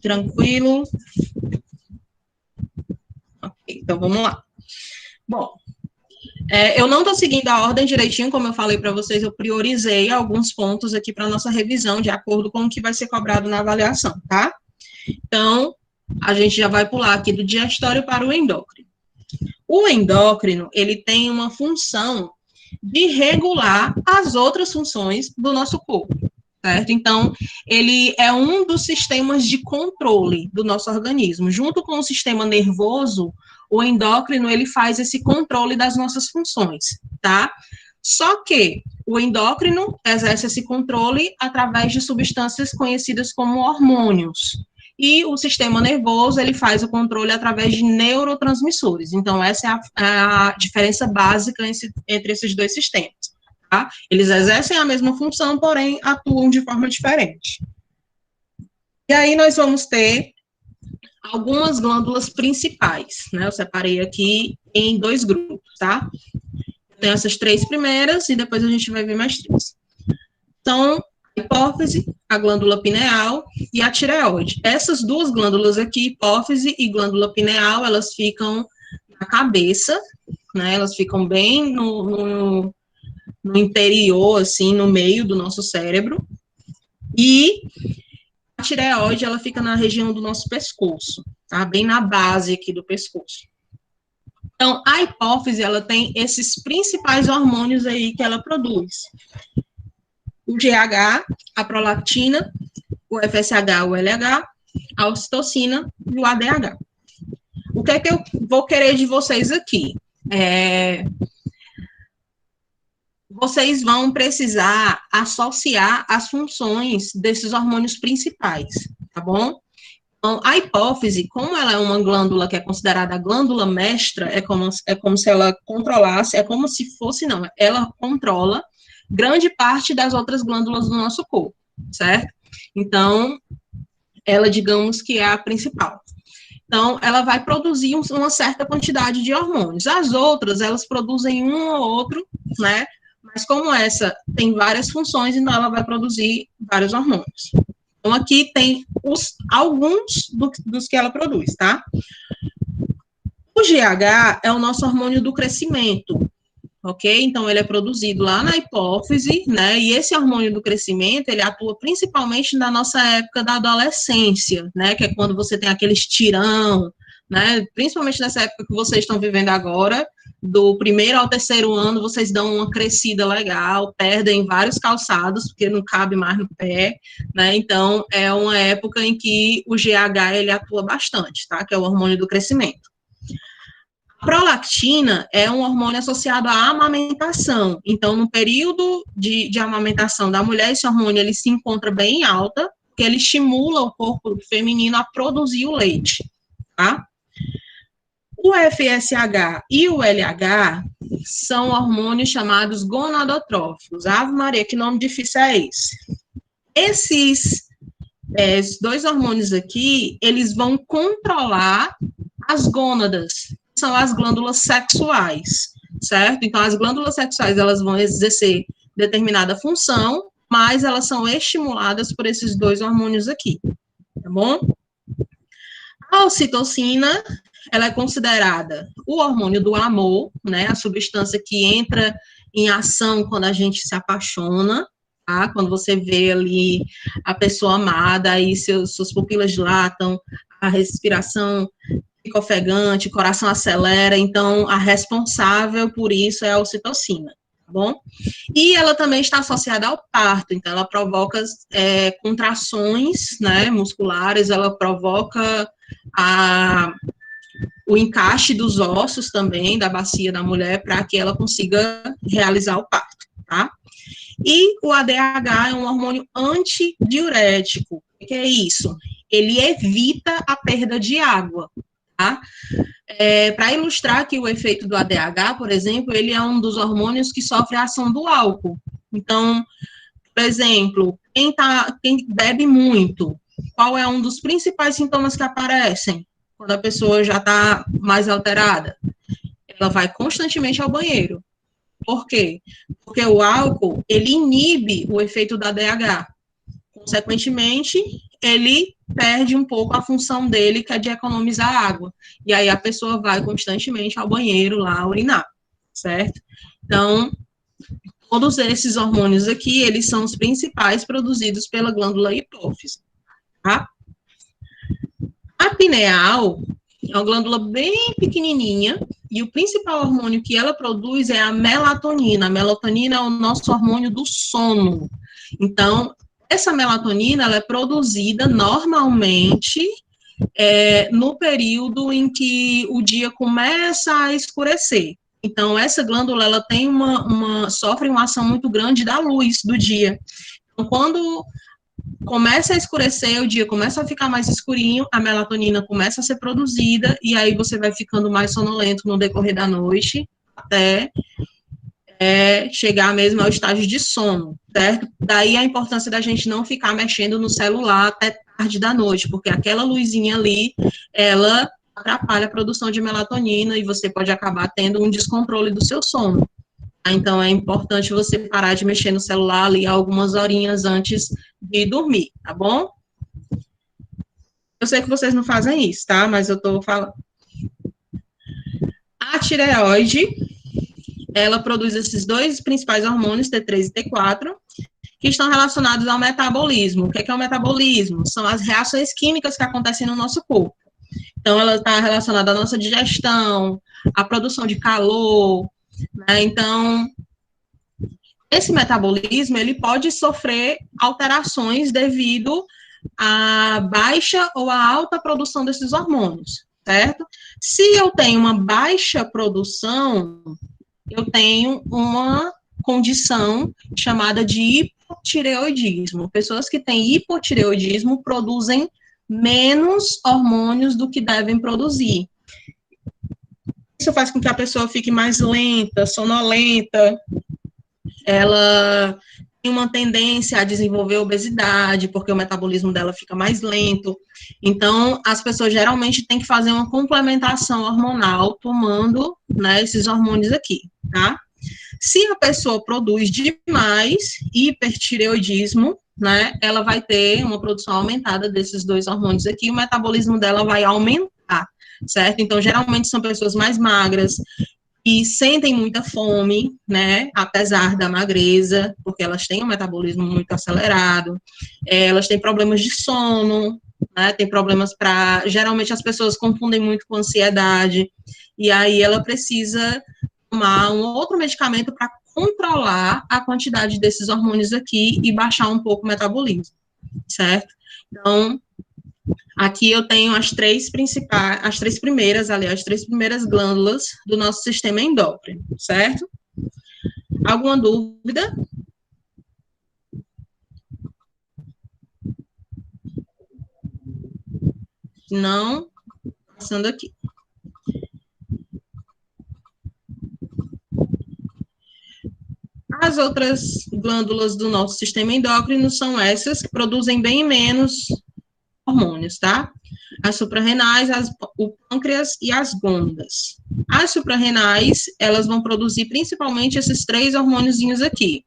Tranquilo? Ok, então vamos lá. Bom, eu não estou seguindo a ordem direitinho, como eu falei para vocês, eu priorizei alguns pontos aqui para nossa revisão, de acordo com o que vai ser cobrado na avaliação, tá? Então, a gente já vai pular aqui do digestório para o endócrino. O endócrino, ele tem uma função de regular as outras funções do nosso corpo, certo? Então, ele é um dos sistemas de controle do nosso organismo. Junto com o sistema nervoso, o endócrino, ele faz esse controle das nossas funções, tá? Só que o endócrino exerce esse controle através de substâncias conhecidas como hormônios. E o sistema nervoso, ele faz o controle através de neurotransmissores. Então, essa é a diferença básica entre esses dois sistemas, tá? Eles exercem a mesma função, porém, atuam de forma diferente. E aí, nós vamos ter algumas glândulas principais, né? Eu separei aqui em 2 grupos, tá? Tem essas 3 primeiras, e depois a gente vai ver mais 3. Então, a hipófise, a glândula pineal e a tireoide. Essas 2 glândulas aqui, hipófise e glândula pineal, elas ficam na cabeça, né? Elas ficam bem no interior, assim, no meio do nosso cérebro. E a tireoide, ela fica na região do nosso pescoço, tá? Bem na base aqui do pescoço. Então, a hipófise, ela tem esses principais hormônios aí que ela produz. O GH, a prolactina, o FSH, o LH, a ocitocina e o ADH. O que é que eu vou querer de vocês aqui? Vocês vão precisar associar as funções desses hormônios principais, tá bom? Então, a hipófise, como ela é uma glândula que é considerada a glândula mestra, é como se ela controlasse, é como se fosse, não, ela controla grande parte das outras glândulas do nosso corpo, certo? Então, ela, digamos que é a principal. Então, ela vai produzir uma certa quantidade de hormônios. As outras, elas produzem um ou outro, né? Mas como essa tem várias funções, então ela vai produzir vários hormônios. Então, aqui tem alguns dos que ela produz, tá? O GH é o nosso hormônio do crescimento, ok? Então, ele é produzido lá na hipófise, né? E esse hormônio do crescimento, ele atua principalmente na nossa época da adolescência, né? Que é quando você tem aquele estirão, né? Principalmente nessa época que vocês estão vivendo agora, do 1º ao 3º ano, vocês dão uma crescida legal, perdem vários calçados, porque não cabe mais no pé, né? Então, é uma época em que o GH, ele atua bastante, tá? Que é o hormônio do crescimento. A prolactina é um hormônio associado à amamentação. Então, no período de amamentação da mulher, esse hormônio ele se encontra bem alta, porque ele estimula o corpo feminino a produzir o leite, tá? O FSH e o LH são hormônios chamados gonadotróficos. Ave Maria, que nome difícil é esse? Esses 2 hormônios aqui, eles vão controlar as gônadas, são as glândulas sexuais, certo? Então, as glândulas sexuais, elas vão exercer determinada função, mas elas são estimuladas por esses 2 hormônios aqui, tá bom? A ocitocina, ela é considerada o hormônio do amor, né? A substância que entra em ação quando a gente se apaixona, tá? Quando você vê ali a pessoa amada, aí suas pupilas dilatam, a respiração fica ofegante, o coração acelera, então a responsável por isso é a ocitocina, tá bom? E ela também está associada ao parto, então ela provoca contrações, né, musculares, ela provoca o encaixe dos ossos também da bacia da mulher para que ela consiga realizar o parto, tá? E o ADH é um hormônio antidiurético. O que é isso? Ele evita a perda de água, tá? Para ilustrar aqui o efeito do ADH, por exemplo, ele é um dos hormônios que sofre a ação do álcool. Então, por exemplo, quem bebe muito, qual é um dos principais sintomas que aparecem quando a pessoa já está mais alterada? Ela vai constantemente ao banheiro. Por quê? Porque o álcool, ele inibe o efeito da ADH. Consequentemente, ele perde um pouco a função dele, que é de economizar água. E aí a pessoa vai constantemente ao banheiro lá urinar, certo? Então, todos esses hormônios aqui, eles são os principais produzidos pela glândula hipófise, tá? A pineal é uma glândula bem pequenininha, e o principal hormônio que ela produz é a melatonina. A melatonina é o nosso hormônio do sono. Então, essa melatonina, ela é produzida normalmente no período em que o dia começa a escurecer. Então, essa glândula, ela tem sofre uma ação muito grande da luz do dia. Então, quando começa a escurecer, o dia começa a ficar mais escurinho, a melatonina começa a ser produzida, e aí você vai ficando mais sonolento no decorrer da noite, até chegar mesmo ao estágio de sono, certo? Daí a importância da gente não ficar mexendo no celular até tarde da noite, porque aquela luzinha ali, ela atrapalha a produção de melatonina, e você pode acabar tendo um descontrole do seu sono. Então, é importante você parar de mexer no celular ali algumas horinhas antes de dormir, tá bom? Eu sei que vocês não fazem isso, tá? Mas eu tô falando. A tireoide, ela produz esses dois principais hormônios, T3 e T4, que estão relacionados ao metabolismo. O que é o metabolismo? São as reações químicas que acontecem no nosso corpo. Então, ela está relacionada à nossa digestão, à produção de calor, né? Então, esse metabolismo, ele pode sofrer alterações devido à baixa ou à alta produção desses hormônios, certo? Se eu tenho uma baixa produção, eu tenho uma condição chamada de hipotireoidismo. Pessoas que têm hipotireoidismo produzem menos hormônios do que devem produzir. Isso faz com que a pessoa fique mais lenta, sonolenta, ela tem uma tendência a desenvolver obesidade, porque o metabolismo dela fica mais lento. Então, as pessoas geralmente têm que fazer uma complementação hormonal, tomando, né, esses hormônios aqui, tá? Se a pessoa produz demais hipertireoidismo, né, ela vai ter uma produção aumentada desses dois hormônios aqui, o metabolismo dela vai aumentar, certo? Então, geralmente são pessoas mais magras, e sentem muita fome, né, apesar da magreza, porque elas têm um metabolismo muito acelerado, elas têm problemas de sono, né, tem problemas geralmente as pessoas confundem muito com ansiedade, e aí ela precisa tomar um outro medicamento para controlar a quantidade desses hormônios aqui e baixar um pouco o metabolismo, certo? Então, aqui eu tenho as três primeiras glândulas do nosso sistema endócrino, certo? Alguma dúvida? Não? Passando aqui. As outras glândulas do nosso sistema endócrino são essas, que produzem bem menos hormônios, tá? As suprarrenais, o pâncreas e as gônadas. As suprarrenais, elas vão produzir principalmente esses três hormôniozinhos aqui: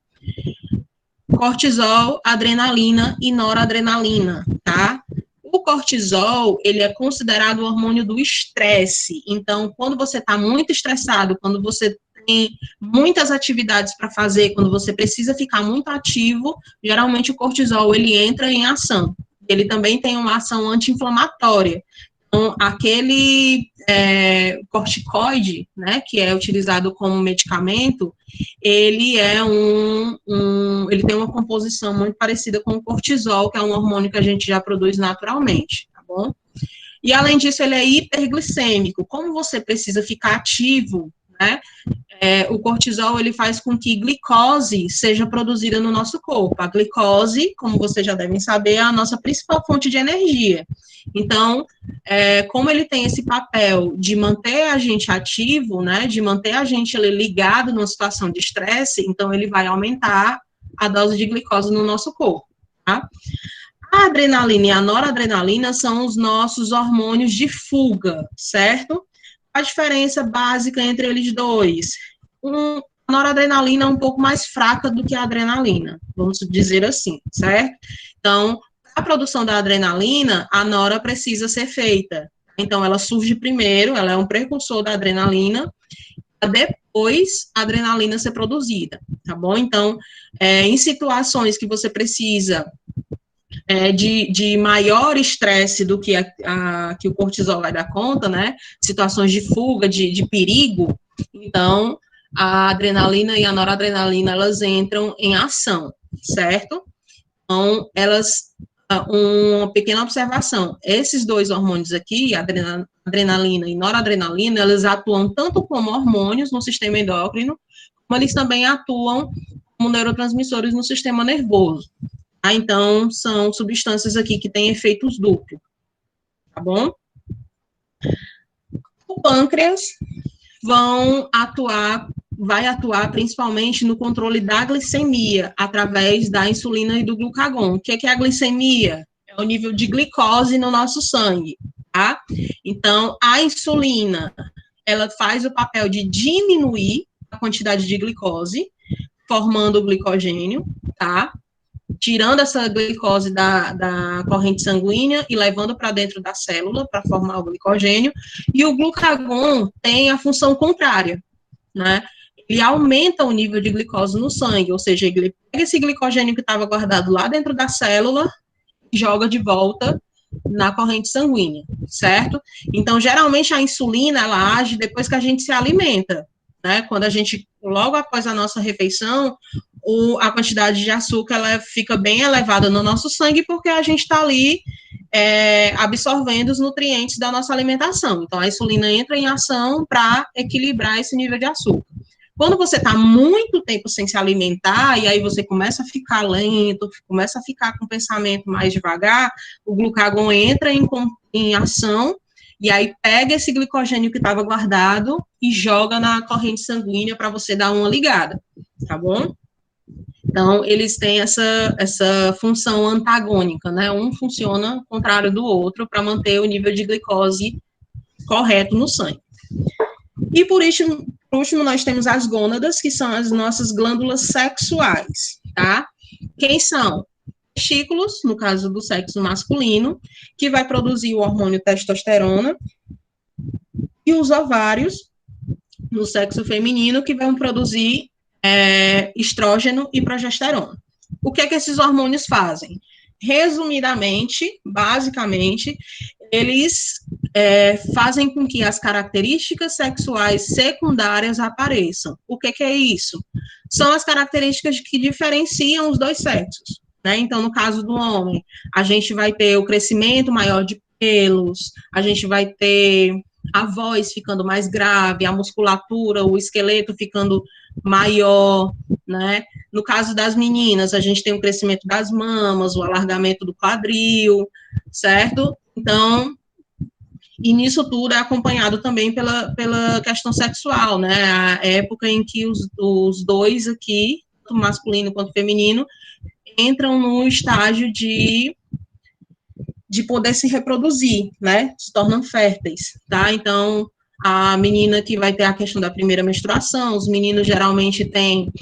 cortisol, adrenalina e noradrenalina, tá? O cortisol, ele é considerado o hormônio do estresse. Então, quando você está muito estressado, quando você tem muitas atividades para fazer, quando você precisa ficar muito ativo, geralmente o cortisol, ele entra em ação. Ele também tem uma ação anti-inflamatória. Então, aquele corticoide, né, que é utilizado como medicamento, ele ele tem uma composição muito parecida com o cortisol, que é um hormônio que a gente já produz naturalmente, tá bom? E, além disso, ele é hiperglicêmico. Como você precisa ficar ativo, né, o cortisol, ele faz com que glicose seja produzida no nosso corpo. A glicose, como vocês já devem saber, é a nossa principal fonte de energia. Então, como ele tem esse papel de manter a gente ativo, né, de manter a gente ligado numa situação de estresse, então ele vai aumentar a dose de glicose no nosso corpo, tá? A adrenalina e a noradrenalina são os nossos hormônios de fuga, certo? A diferença básica entre eles dois: a noradrenalina é um pouco mais fraca do que a adrenalina, vamos dizer assim, certo? Então, a produção da adrenalina, a nora precisa ser feita. Então, ela surge primeiro, ela é um precursor da adrenalina, depois a adrenalina ser produzida, tá bom? Então, em situações que você precisa de maior estresse do que, que o cortisol vai dar conta, né? Situações de fuga, de perigo, então a adrenalina e a noradrenalina, elas entram em ação, certo? Então, uma pequena observação, esses dois hormônios aqui, adrenalina e noradrenalina, eles atuam tanto como hormônios no sistema endócrino, como eles também atuam como neurotransmissores no sistema nervoso. Tá? Então, são substâncias aqui que têm efeitos duplos, tá bom? O pâncreas vai atuar principalmente no controle da glicemia, através da insulina e do glucagon. O que é a glicemia? É o nível de glicose no nosso sangue, tá? Então, a insulina, ela faz o papel de diminuir a quantidade de glicose, formando o glicogênio, tá? Tirando essa glicose da corrente sanguínea e levando para dentro da célula para formar o glicogênio. E o glucagon tem a função contrária, né? Ele aumenta o nível de glicose no sangue, ou seja, ele pega esse glicogênio que estava guardado lá dentro da célula e joga de volta na corrente sanguínea, certo? Então, geralmente a insulina, ela age depois que a gente se alimenta, né? Quando a gente, logo após a nossa refeição, a quantidade de açúcar, ela fica bem elevada no nosso sangue, porque a gente está ali absorvendo os nutrientes da nossa alimentação. Então, a insulina entra em ação para equilibrar esse nível de açúcar. Quando você está muito tempo sem se alimentar, e aí você começa a ficar lento, começa a ficar com o pensamento mais devagar, o glucagon entra em ação, e aí pega esse glicogênio que estava guardado e joga na corrente sanguínea para você dar uma ligada, tá bom? Então, eles têm essa função antagônica, né? Um funciona ao contrário do outro para manter o nível de glicose correto no sangue. E por último, nós temos as gônadas, que são as nossas glândulas sexuais, tá? Quem são? Testículos, no caso do sexo masculino, que vai produzir o hormônio testosterona, e os ovários, no sexo feminino, que vão produzir estrógeno e progesterona. O que é que esses hormônios fazem? Resumidamente, basicamente, eles fazem com que as características sexuais secundárias apareçam. O que é isso? São as características que diferenciam os dois sexos, né? Então, no caso do homem, a gente vai ter o crescimento maior de pelos, a gente vai ter a voz ficando mais grave, a musculatura, o esqueleto ficando maior, né? No caso das meninas, a gente tem o crescimento das mamas, o alargamento do quadril, certo? Então, e nisso tudo é acompanhado também pela questão sexual, né? A época em que os dois aqui, tanto masculino quanto feminino, entram no estágio de poder se reproduzir, né? Se tornam férteis, tá? Então, a menina que vai ter a questão da primeira menstruação, os meninos geralmente têm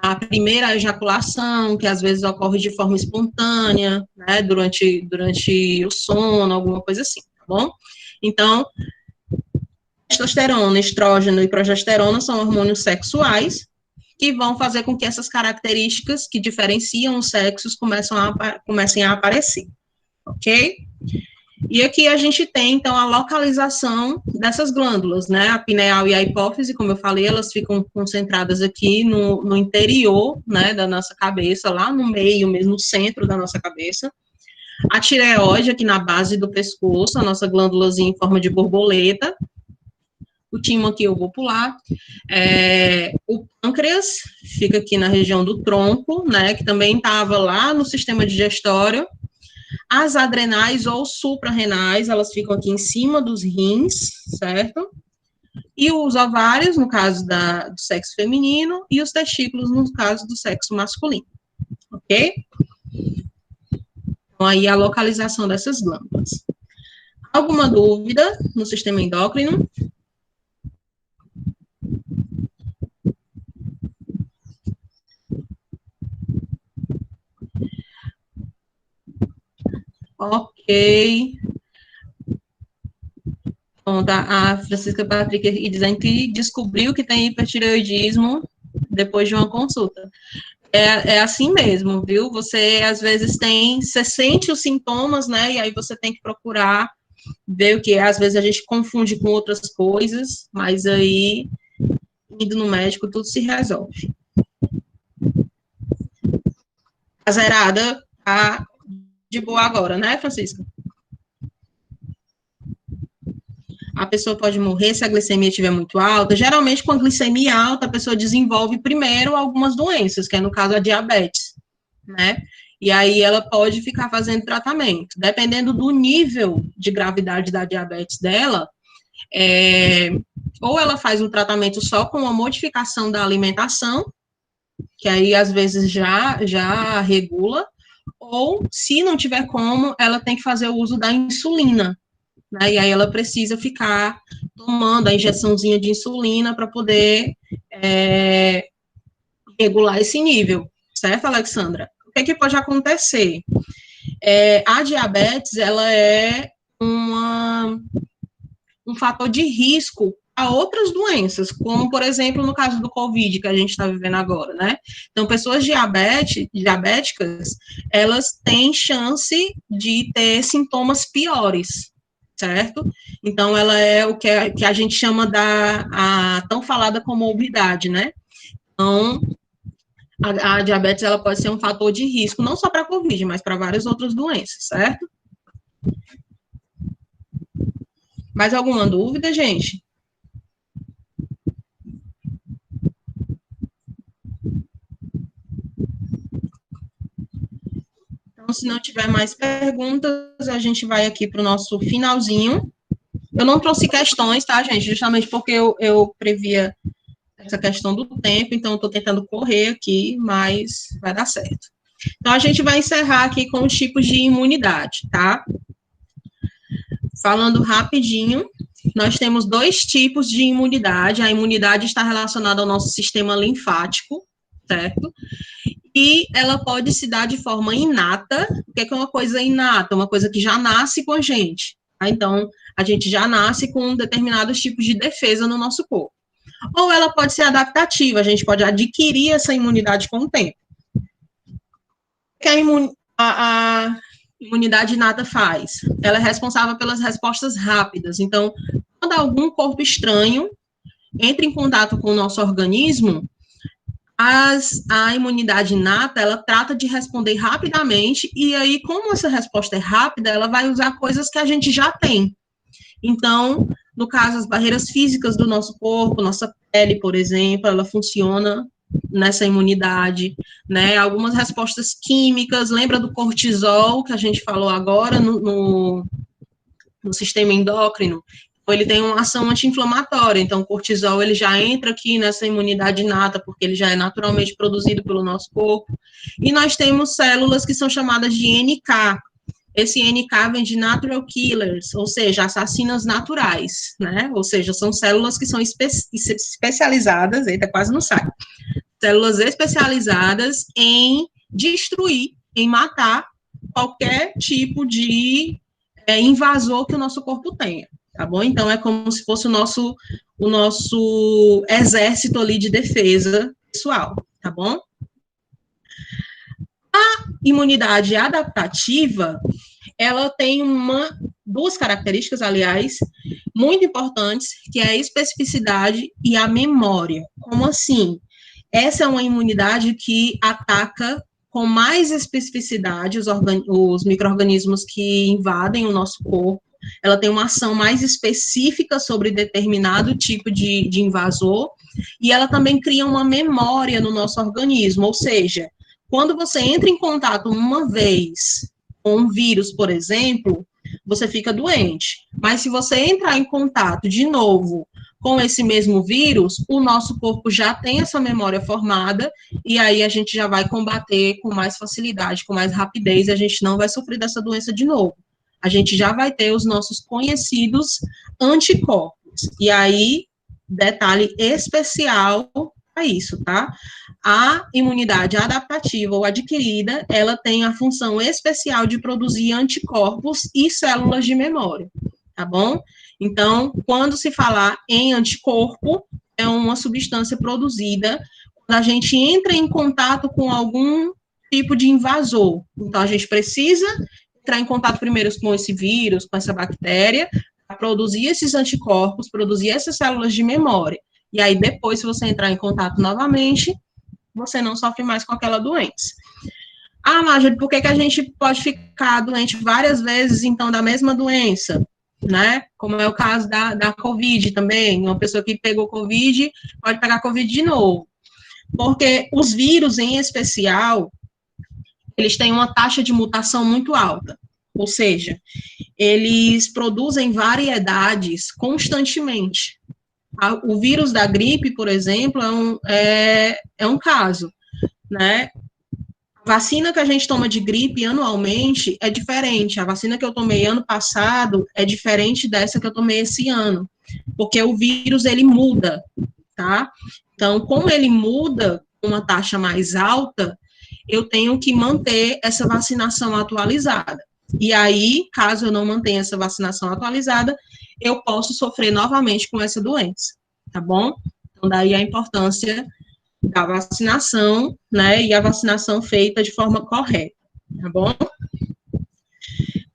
a primeira ejaculação, que às vezes ocorre de forma espontânea, né? Durante o sono, alguma coisa assim, tá bom? Então, testosterona, estrógeno e progesterona são hormônios sexuais que vão fazer com que essas características que diferenciam os sexos comecem a aparecer, ok? E aqui a gente tem, então, a localização dessas glândulas, né? A pineal e a hipófise, como eu falei, elas ficam concentradas aqui no interior, né, da nossa cabeça, lá no meio mesmo, no centro da nossa cabeça. A tireoide, aqui na base do pescoço, a nossa glândulazinha em forma de borboleta. O timo aqui eu vou pular. O pâncreas fica aqui na região do tronco, né, que também estava lá no sistema digestório. As adrenais ou suprarrenais, elas ficam aqui em cima dos rins, certo? E os ovários, no caso do sexo feminino, e os testículos, no caso do sexo masculino, ok? Então, aí a localização dessas glândulas. Alguma dúvida no sistema endócrino? Ok. Bom, a Francisca Patrick dizendo que descobriu que tem hipertireoidismo depois de uma consulta. É assim mesmo, viu? Você, às vezes, você sente os sintomas, né? E aí você tem que procurar ver o que às vezes a gente confunde com outras coisas, mas aí, indo no médico, tudo se resolve. A zerada tá de boa agora, né, Francisca? A pessoa pode morrer se a glicemia estiver muito alta. Geralmente, com a glicemia alta, a pessoa desenvolve primeiro algumas doenças, que é no caso a diabetes, né? E aí ela pode ficar fazendo tratamento. Dependendo do nível de gravidade da diabetes dela, ou ela faz um tratamento só com a modificação da alimentação, que aí às vezes já regula, ou se não tiver como, ela tem que fazer o uso da insulina, né? E aí ela precisa ficar tomando a injeçãozinha de insulina para poder regular esse nível, certo, Alexandra? O que é que pode acontecer? A diabetes, ela é um fator de risco a outras doenças, como, por exemplo, no caso do Covid, que a gente está vivendo agora, né? Então, pessoas diabéticas, elas têm chance de ter sintomas piores, certo? Então, ela é o que a gente chama a tão falada comorbidade, né? Então, a diabetes, ela pode ser um fator de risco, não só para a Covid, mas para várias outras doenças, certo? Mais alguma dúvida, gente? Então, se não tiver mais perguntas, a gente vai aqui para o nosso finalzinho. Eu não trouxe questões, tá, gente? Justamente porque eu previa essa questão do tempo, então eu estou tentando correr aqui, mas vai dar certo. Então, a gente vai encerrar aqui com os tipos de imunidade, tá? Falando rapidinho, nós temos 2 tipos de imunidade. A imunidade está relacionada ao nosso sistema linfático, certo? E ela pode se dar de forma inata. O que é uma coisa inata? Uma coisa que já nasce com a gente. Tá? Então, a gente já nasce com determinados tipos de defesa no nosso corpo. Ou ela pode ser adaptativa, a gente pode adquirir essa imunidade com o tempo. O que a imunidade inata faz? Ela é responsável pelas respostas rápidas. Então, quando algum corpo estranho entra em contato com o nosso organismo, a imunidade inata, ela trata de responder rapidamente, e aí, como essa resposta é rápida, ela vai usar coisas que a gente já tem. Então, no caso, as barreiras físicas do nosso corpo, nossa pele, por exemplo, ela funciona nessa imunidade, né? Algumas respostas químicas, lembra do cortisol, que a gente falou agora, no sistema endócrino? Ele tem uma ação anti-inflamatória, então o cortisol ele já entra aqui nessa imunidade inata, porque ele já é naturalmente produzido pelo nosso corpo. E nós temos células que são chamadas de NK. Esse NK vem de natural killers, ou seja, assassinas naturais, né? Ou seja, são células que são especializadas, eita, quase não sai. Células especializadas em destruir, em matar qualquer tipo de invasor que o nosso corpo tenha. Tá bom? Então, é como se fosse o nosso exército ali de defesa pessoal, tá bom? A imunidade adaptativa, ela tem duas características, aliás, muito importantes, que é a especificidade e a memória. Como assim? Essa é uma imunidade que ataca com mais especificidade os micro-organismos que invadem o nosso corpo. Ela tem uma ação mais específica sobre determinado tipo de invasor, e ela também cria uma memória no nosso organismo, ou seja, quando você entra em contato uma vez com um vírus, por exemplo, você fica doente. Mas se você entrar em contato de novo com esse mesmo vírus, o nosso corpo já tem essa memória formada, e aí a gente já vai combater com mais facilidade, com mais rapidez, e a gente não vai sofrer dessa doença de novo. A gente já vai ter os nossos conhecidos anticorpos. E aí, detalhe especial para isso, tá? A imunidade adaptativa ou adquirida, ela tem a função especial de produzir anticorpos e células de memória, tá bom? Então, quando se falar em anticorpo, é uma substância produzida quando a gente entra em contato com algum tipo de invasor. Então, a gente precisa entrar em contato primeiro com esse vírus, com essa bactéria, para produzir esses anticorpos, produzir essas células de memória. E aí, depois, se você entrar em contato novamente, você não sofre mais com aquela doença. Ah, Marjorie, por que a gente pode ficar doente várias vezes, então, da mesma doença? Né? Como é o caso da Covid também. Uma pessoa que pegou Covid pode pegar Covid de novo. Porque os vírus, em especial, eles têm uma taxa de mutação muito alta. Ou seja, eles produzem variedades constantemente. O vírus da gripe, por exemplo, é um caso, né? A vacina que a gente toma de gripe anualmente é diferente. A vacina que eu tomei ano passado é diferente dessa que eu tomei esse ano, porque o vírus, ele muda, tá? Então, como ele muda com uma taxa mais alta, eu tenho que manter essa vacinação atualizada. E aí, caso eu não mantenha essa vacinação atualizada, eu posso sofrer novamente com essa doença, tá bom? Então, daí a importância da vacinação, né, e a vacinação feita de forma correta, tá bom?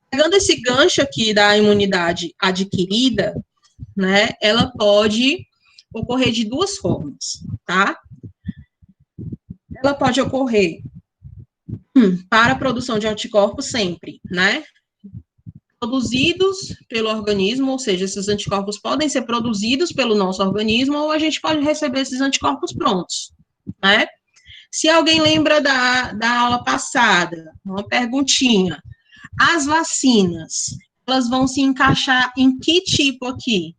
Pegando esse gancho aqui da imunidade adquirida, né, ela pode ocorrer de duas formas, tá? Ela pode ocorrer para a produção de anticorpos sempre, né? Produzidos pelo organismo, ou seja, esses anticorpos podem ser produzidos pelo nosso organismo ou a gente pode receber esses anticorpos prontos, né? Se alguém lembra da aula passada, uma perguntinha. As vacinas, elas vão se encaixar em que tipo aqui?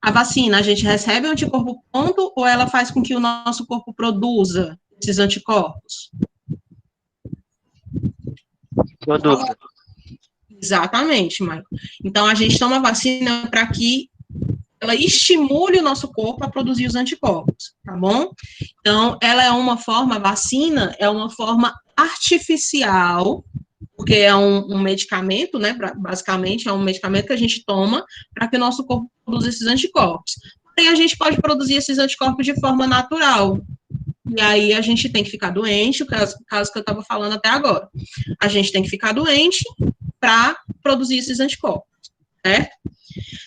A vacina, a gente recebe o anticorpo pronto ou ela faz com que o nosso corpo produza esses anticorpos? Produto. Exatamente, Maicon. Então, a gente toma vacina para que ela estimule o nosso corpo a produzir os anticorpos, tá bom? Então, ela é uma forma, a vacina é uma forma artificial, porque é um medicamento, né, basicamente é um medicamento que a gente toma para que o nosso corpo produza esses anticorpos. Porém, a gente pode produzir esses anticorpos de forma natural, e aí a gente tem que ficar doente, o caso que eu estava falando até agora. A gente tem que ficar doente para produzir esses anticorpos, certo?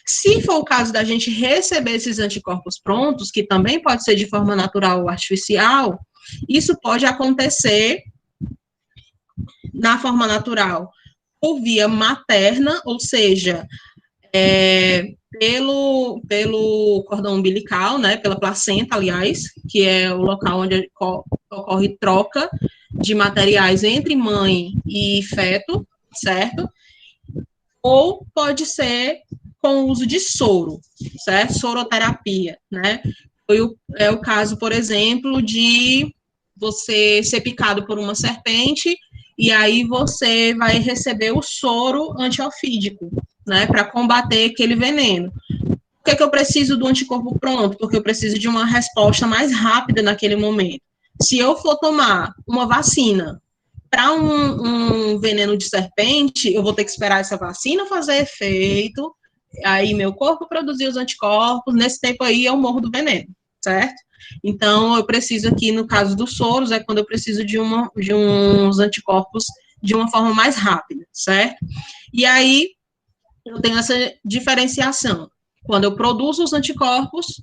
Se for o caso da gente receber esses anticorpos prontos, que também pode ser de forma natural ou artificial, isso pode acontecer na forma natural por via materna, ou seja, pelo cordão umbilical, né, pela placenta, aliás, que é o local onde ocorre troca de materiais entre mãe e feto, certo? Ou pode ser com o uso de soro, certo? Soroterapia, né? É o caso, por exemplo, de você ser picado por uma serpente e aí você vai receber o soro antiofídico, né, para combater aquele veneno. Por que eu preciso do anticorpo pronto? Porque eu preciso de uma resposta mais rápida naquele momento. Se eu for tomar uma vacina para um veneno de serpente, eu vou ter que esperar essa vacina fazer efeito, aí meu corpo produzir os anticorpos, nesse tempo aí eu morro do veneno, certo? Então, eu preciso aqui, no caso dos soros, é quando eu preciso de uns anticorpos de uma forma mais rápida, certo? E aí, eu tenho essa diferenciação. Quando eu produzo os anticorpos,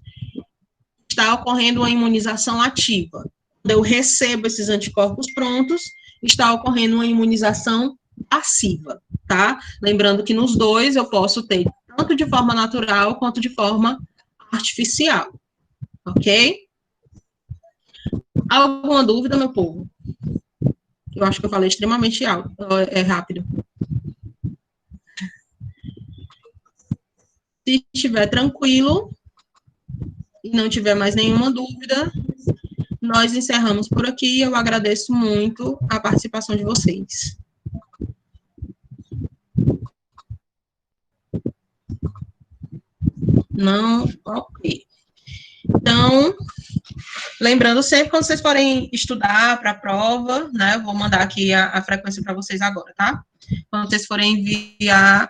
está ocorrendo uma imunização ativa. Quando eu recebo esses anticorpos prontos, está ocorrendo uma imunização passiva, tá? Lembrando que nos dois eu posso ter tanto de forma natural quanto de forma artificial, ok? Alguma dúvida, meu povo? Eu acho que eu falei extremamente rápido. Se estiver tranquilo e não tiver mais nenhuma dúvida, nós encerramos por aqui. Eu agradeço muito a participação de vocês. Não, ok. Então, Lembrando sempre, quando vocês forem estudar para a prova, né, eu vou mandar aqui a frequência para vocês agora, tá? Quando vocês forem enviar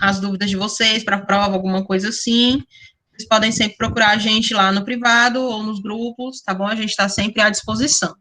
as dúvidas de vocês para a prova, alguma coisa assim, vocês podem sempre procurar a gente lá no privado ou nos grupos, tá bom? A gente está sempre à disposição.